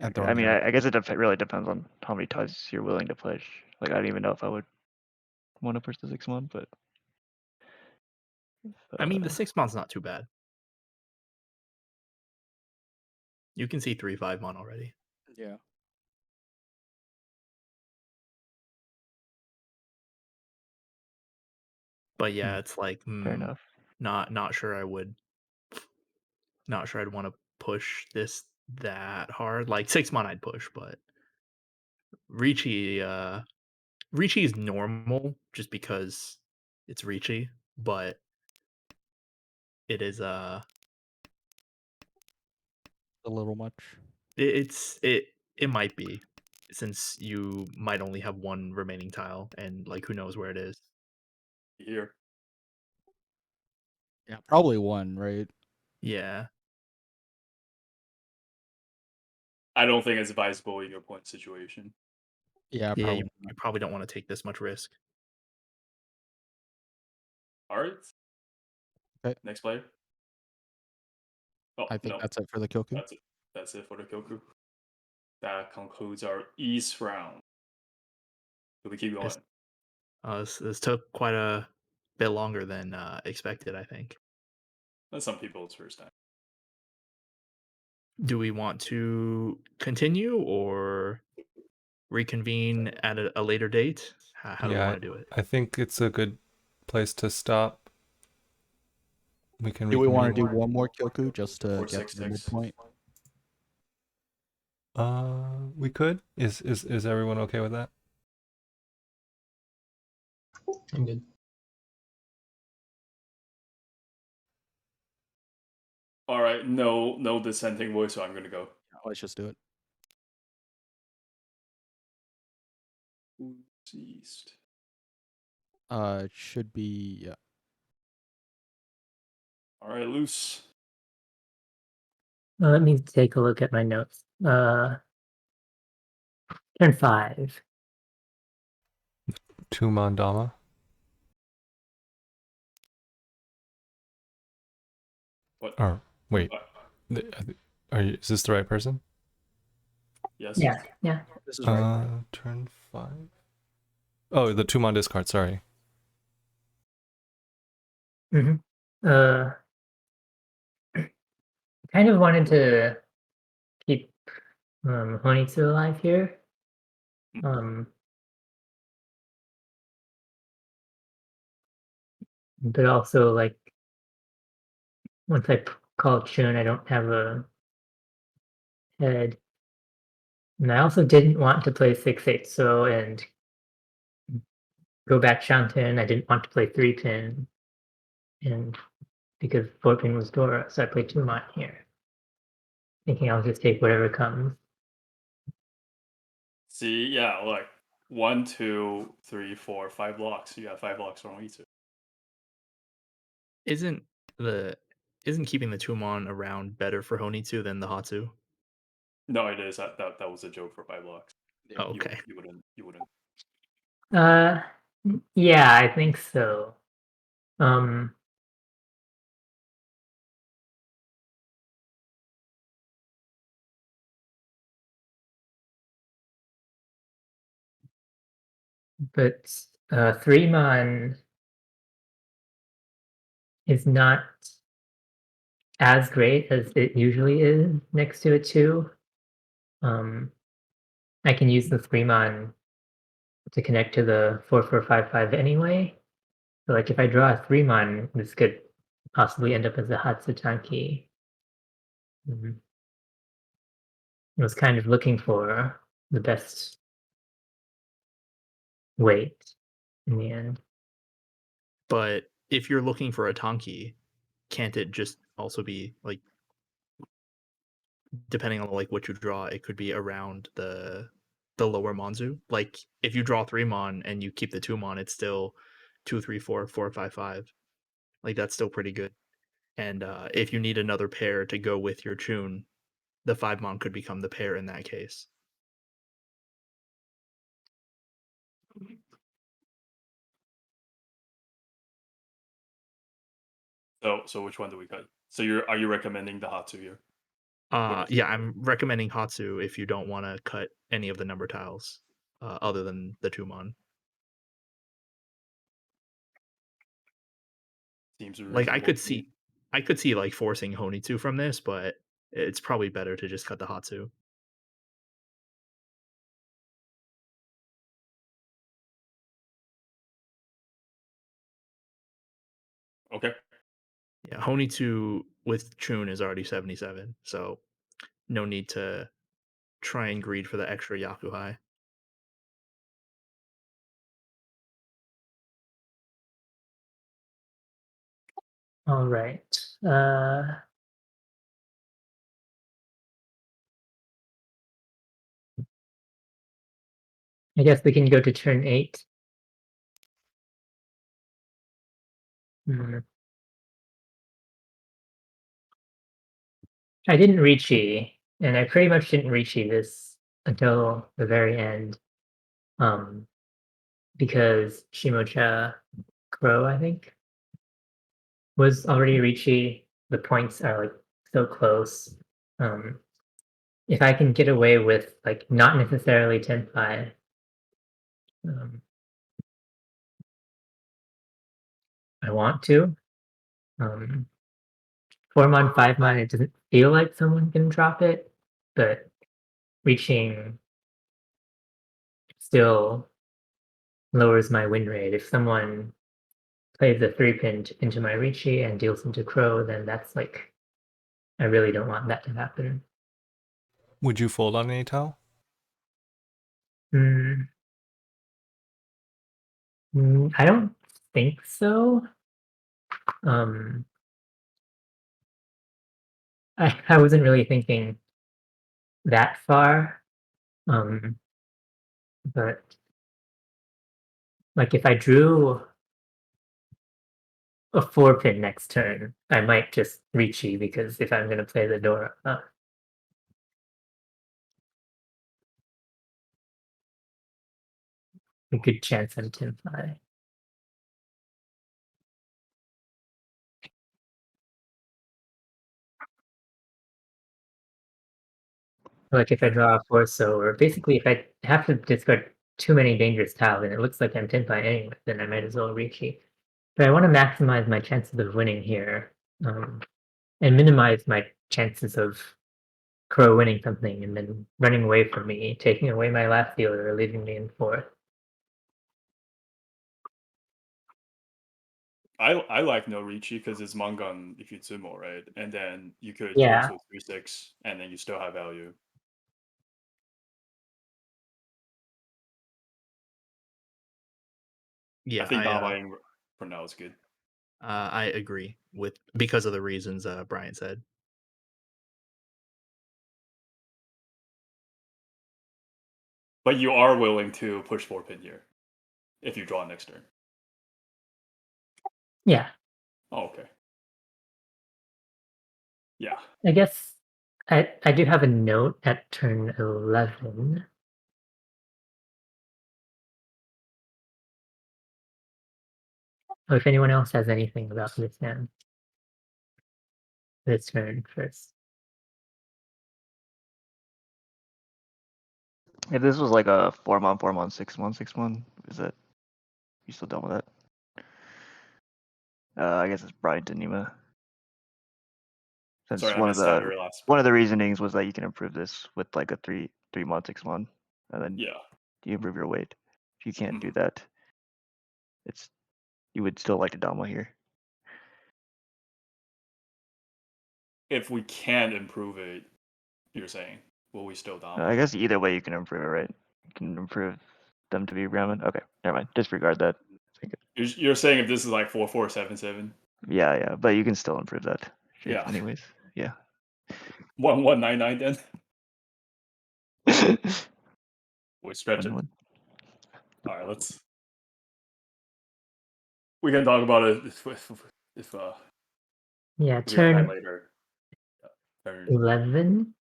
And I throwing mean, out. I guess it really depends on how many times you're willing to push. Like, I don't even know if I would want to push the 6-1, but I mean, the 6 mon's not too bad. You can see 3 5 mon already. Yeah. But yeah, it's like Fair enough. not sure I would. Not sure I'd want to push this that hard. Like 6 mon, I'd push, but Ricci, Ricci is normal just because it's Ricci, but it is A little much. it might be, since you might only have one remaining tile and like who knows where it is. Here. Yeah, probably one, right? Yeah. I don't think it's advisable in your point situation. Yeah, Yeah, probably. you probably don't want to take this much risk. All right. Okay. Next player. Oh, I think no. that's it for the Kyoku. That's it. That's it for the Kyoku. That concludes our East round. So we keep going. This took quite a bit longer than expected, I think. That's some people's first time. Do we want to continue or reconvene at a later date? How do we want to do it? I think it's a good place to stop. We can Do we want to reconvene. do one more Kyoku just to Or get to the 6-6. midpoint? We could. Is everyone okay with that? I'm good. All right. No dissenting voice, so I'm gonna go. Let's just do it. Who's East? It should be yeah. All right, Luce. Let me take a look at my notes. Turn 5. 2 mandama. What? Or wait, Uh, is this the right person? yes. Yeah. This is right. Turn 5. Oh, the 2 mon discard. Sorry. Mm-hmm. Kind of wanted to keep Honitsu alive here. But also, like, once I call Chun, I don't have a head. And I also didn't want to play 6-8 so and go back Shanten. I didn't want to play 3-pin. And because 4-pin was Dora, so I played 2-mon here. Thinking I'll just take whatever comes. See, yeah, like 1, 2, 3, 4, 5 blocks. You got 5 blocks from each. Isn't keeping the 2-mon around better for Honitsu than the Hatsu? No, it is. That was a joke for 5 blocks. Oh, okay. You wouldn't. Yeah, I think so. But 3-mon is not as great as it usually is next to a 2. I can use the 3-mon to connect to the 4-4-5-5 anyway. So like if I draw a 3-mon, this could possibly end up as a Hatsutanki. I was kind of looking for the best weight in the end. But if you're looking for a Tanki, can't it just also be like, depending on like what you draw, it could be around the lower Monzu? Like if you draw 3-mon and you keep the 2-mon, it's still 2, 3, 4, 4, 5, 5. Like that's still pretty good. And if you need another pair to go with your Chun, the 5-mon could become the pair in that case. So which one do we cut? So are you recommending the Hatsu here? Yeah, I'm recommending Hatsu if you don't want to cut any of the number tiles other than the 2-mon. Seems Like I reasonable could to me. see like forcing Honitsu from this, but it's probably better to just cut the Hatsu. Okay. Yeah, Honitsu with Chun is already 77, so no need to try and greed for the extra Yakuhai. All right. I guess we can go to turn 8. I didn't Richi, and I pretty much didn't Richi this until the very end. Because Shimocha Crow, I think, was already Richi. The points are like so close. If I can get away with like not necessarily Tenpai, I want to. 4-mon, 5-mon, it doesn't feel like someone can drop it, but reaching still lowers my win rate. If someone plays a 3-pin into my Richi and deals into Crow, then that's like, I really don't want that to happen. Would you fold on any tile? I don't think so. I wasn't really thinking that far. But like if I drew a 4-pin next turn, I might just Richi because if I'm gonna play the Dora. A good chance I'm Tenpai. Like if I draw a Forso, or basically if I have to discard too many dangerous tiles and it looks like I'm Tenpai anyway, then I might as well Richi. But I want to maximize my chances of winning here, and minimize my chances of Crow winning something and then running away from me, taking away my last dealer, leaving me in 4th. I like no Richi because it's Mangan if you Tsumo, right? And then you could Yeah. close with 3-6 and then you still have value. Yeah, I think Damaing for now is good. I agree with because of the reasons Brian said. But you are willing to push 4-pin here if you draw next turn. Yeah. Oh, okay. Yeah. I guess I do have a note at turn 11. Oh, if anyone else has anything about this hand. This turn first. If this was like a 4-mon, 4-mon, 6-mon, 6-mon, is that you still done with that? I guess it's Brian to Nima. Since Sorry, I one of missed that the very last one part. of the reasonings was that you can improve this with like a 3-mon, 6-mon, and then Yeah. you improve your weight. If you can't do Mhm. that, it's you would still like to Dama here. If we can improve it, you're saying, will we still Dama? I guess either way you can improve it, right? You can improve them to be ramen. Okay, never mind. Disregard that. You're saying if this is like 4-4, 7-7? Yeah, but you can still improve that shape Yeah. anyways. Yeah. 1-1-9-9 then? We stretch it. 1-1. Alright, let's. We can talk about it if Yeah, we have time turn later. Turn. 11.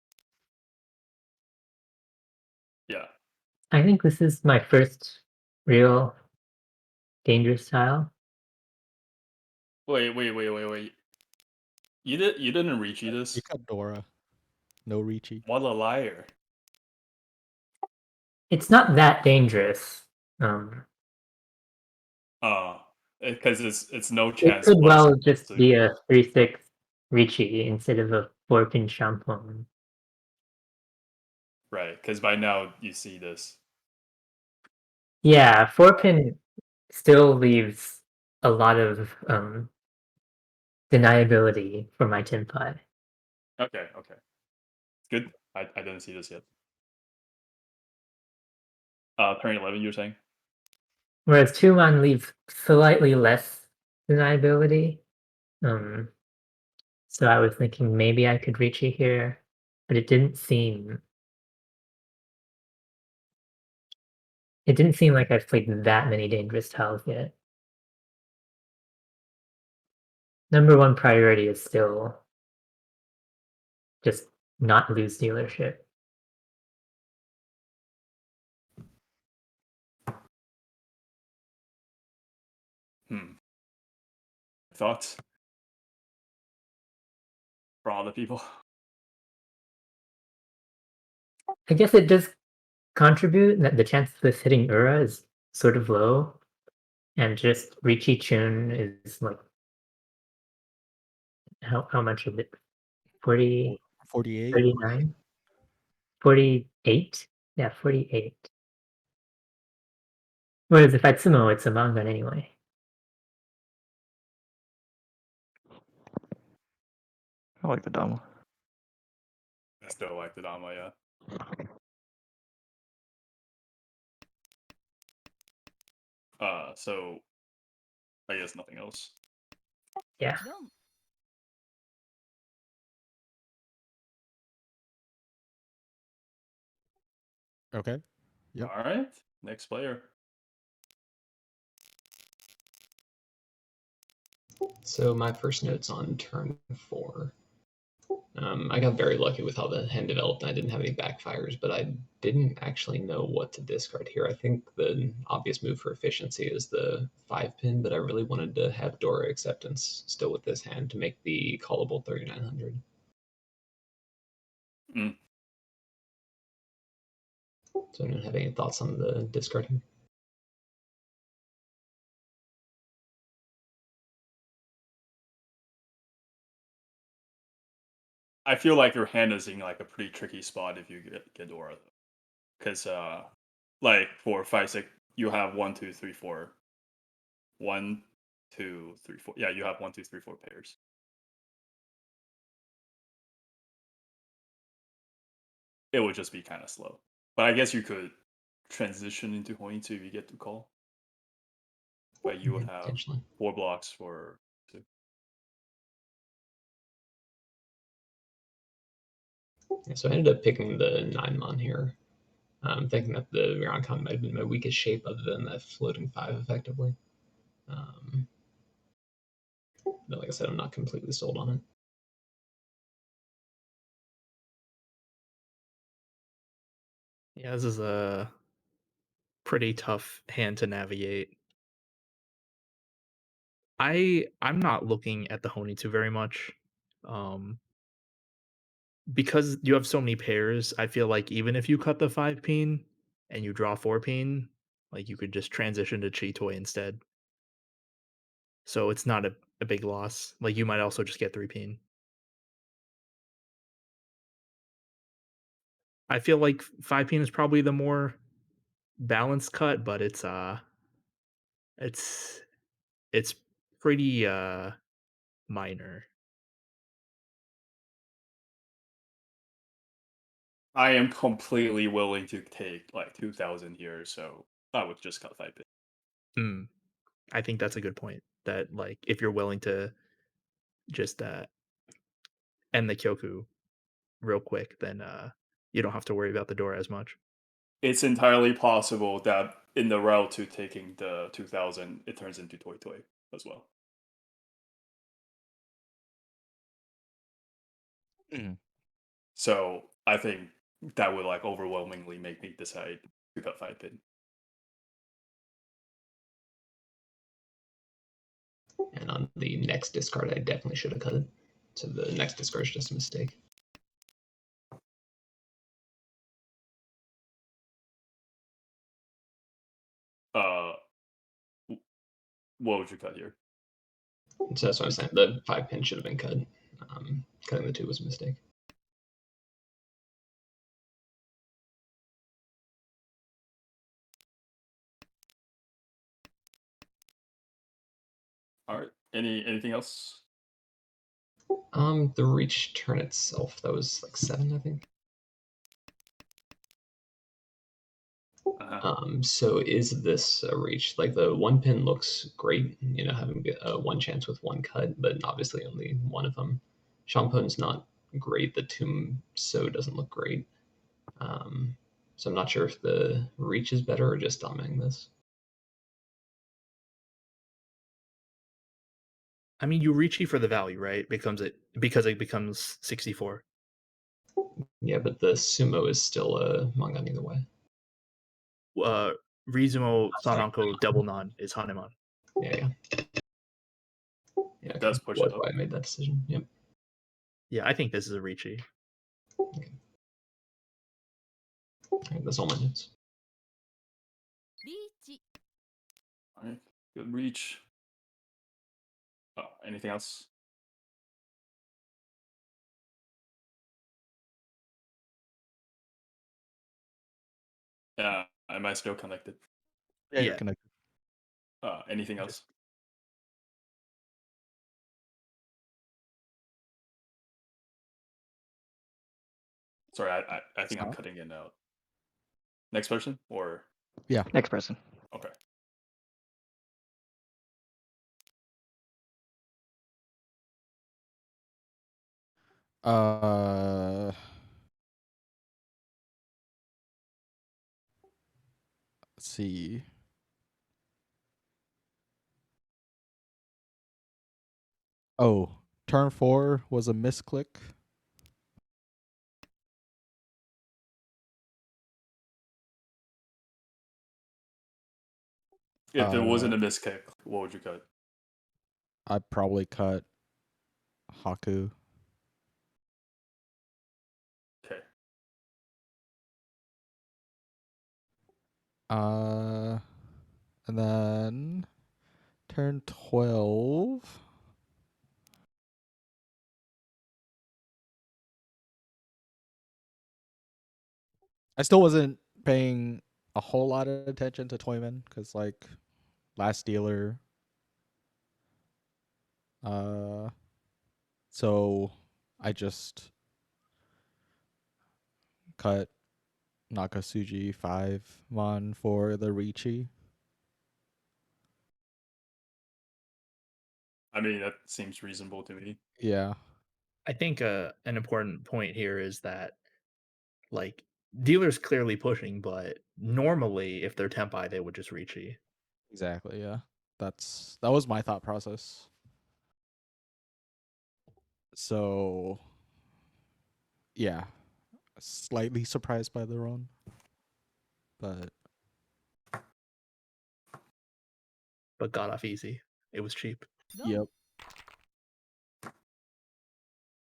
Yeah. I think this is my first real dangerous tile. Wait. You didn't reach You this? cut Dora. No Richi. What a liar. It's not that dangerous. Uh because it's no It chance. could plus well just six. be a 3/6 Ricci instead of a 4-pin Shampoo. Right, because by now you see this. Yeah, 4-pin still leaves a lot of deniability for my Tenpai. Okay, it's good. I didn't see this yet. Turn 11, you're saying? Whereas 2-man leaves slightly less deniability. So I was thinking maybe I could Ricci here, but it didn't seem like I've played that many dangerous tiles yet. Number one priority is still just not lose dealership. Thoughts for all the people? I guess it does contribute that the chance of this hitting Ura is sort of low, and just Ricci Chun is like how much of it? 40, 48. 39? 48? Yeah, 48. Whereas if I Tsumo, it's a manga anyway. I like the Dama. I still like the Dama, yeah. So I guess nothing else. Yeah. Okay. Yep. All right, next player. So my first note's on turn 4. I got very lucky with how the hand developed, and I didn't have any backfires, but I didn't actually know what to discard here. I think the obvious move for efficiency is the 5-pin, but I really wanted to have Dora Acceptance still with this hand to make the callable 3900. So I don't have any thoughts on the discarding. I feel like your hand is in like a pretty tricky spot if you get Dora, because like for 5/6, you have 1, 2, 3, 4. 1, 2, 3, 4. Yeah, you have 1, 2, 3, 4 pairs. It would just be kind of slow, but I guess you could transition into Hointu if you get to call. But you would have Potentially 4 blocks for 2. Yeah, so I ended up picking the 9-mon here. Thinking that the Vironcon might have been my weakest shape other than that floating 5 effectively. But like I said, I'm not completely sold on it. Yeah, this is a pretty tough hand to navigate. I'm not looking at the Honitsu very much. Because you have so many pairs, I feel like even if you cut the 5-pin and you draw 4-pin, like you could just transition to Chitoy instead. So it's not a big loss. Like you might also just get 3-pin. I feel like 5-pin is probably the more balanced cut, but it's it's pretty minor. I am completely willing to take like 2,000 here, so I would just cut 5 pin. I think that's a good point. That like if you're willing to just end the Kyoku real quick, then you don't have to worry about the door as much. It's entirely possible that in the route to taking the 2,000, it turns into Toy Toy as well. So I think that would like overwhelmingly make me decide to cut 5 pin. And on the next discard, I definitely should have cut it. So the next discard is just a mistake. what would you cut here? So that's what I'm saying. The 5 pin should have been cut. Cutting the 2 was a mistake. All right. Anything else? The reach turn itself, that was like 7, I think. So is this a reach? Like the 1 pin looks great, you know, having a 1 chance with 1 cut, but obviously only one of them. Shampoon's not great. The tomb so doesn't look great. So I'm not sure if the reach is better or just dominating this. I mean, you reachy for the value, right? Because it becomes 64. Yeah, but the sumo is still a manga either way. Rizumo Sorry. Sananko double non is Hanemon. Yeah. Yeah, It does push it that's up. why I made that decision. Yep. Yeah, I think this is a reachy. Okay. All right, that's all my notes. All right. Good reach. Anything else? Yeah. Am I still connected? Yeah, you're Yeah. connected. Anything else? Sorry, I think I'm cutting in out. Next person or Yeah. Next person. okay. Let's see. Oh, turn 4 was a misclick. If it wasn't a miskick, what would you cut? I'd probably cut Haku. Okay. And then turn 12. I still wasn't paying a whole lot of attention to Toyman because, like, last dealer. So I just cut Nakasuji 5 mon for the Richi. I mean, that seems reasonable to me. Yeah. I think an important point here is that, like, dealer's clearly pushing, but normally if they're tempai, they would just reachy. Exactly, yeah. That was my thought process. So yeah. Slightly surprised by the run. But got off easy. It was cheap. yep.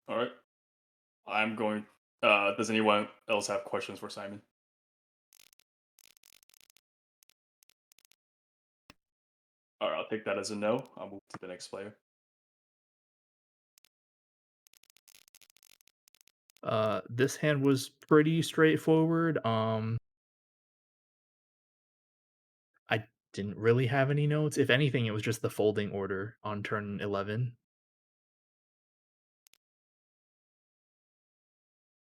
All right. I'm going. Does anyone else have questions for Simon? All right, I'll take that as a no. I'll move to the next player. This hand was pretty straightforward. I didn't really have any notes. If anything, it was just the folding order on turn 11.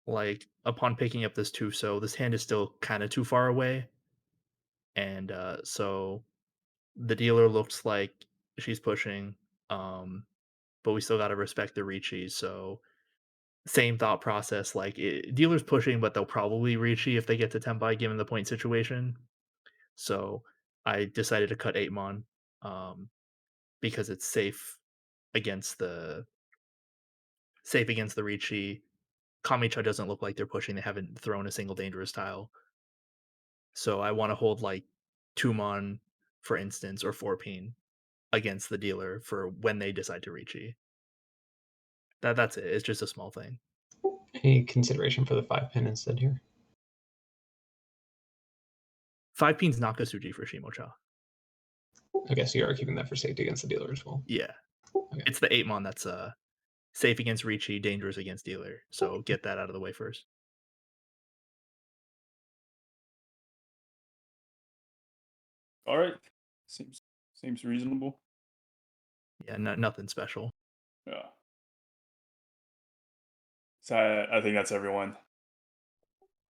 Like, upon picking up this 2, so this hand is still kind of too far away. And so the dealer looks like she's pushing, but we still got to respect the reachy. So same thought process, like dealer's pushing, but they'll probably reachy if they get to tempai given the point situation. So I decided to cut 8 mon because it's safe against the reachy. Kamicha doesn't look like they're pushing. They haven't thrown a single dangerous tile. So I want to hold like 2 mon, for instance, or 4 peen against the dealer for when they decide to reachy. That's it. It's just a small thing. Any consideration for the 5 pin instead here? 5 peen's Nakasuji for Shimocha. Okay, so you are keeping that for safety against the dealer as well. Yeah. Okay. It's the 8 mon that's safe against Ricci, dangerous against dealer. So get that out of the way first. All right. Seems reasonable. Yeah, nothing special. Yeah. So I think that's everyone.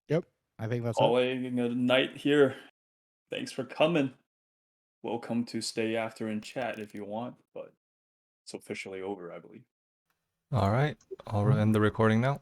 Yep. I think that's it. Calling it a night here. Thanks for coming. Welcome to stay after and chat if you want, but it's officially over, I believe. All right. I'll end the recording now.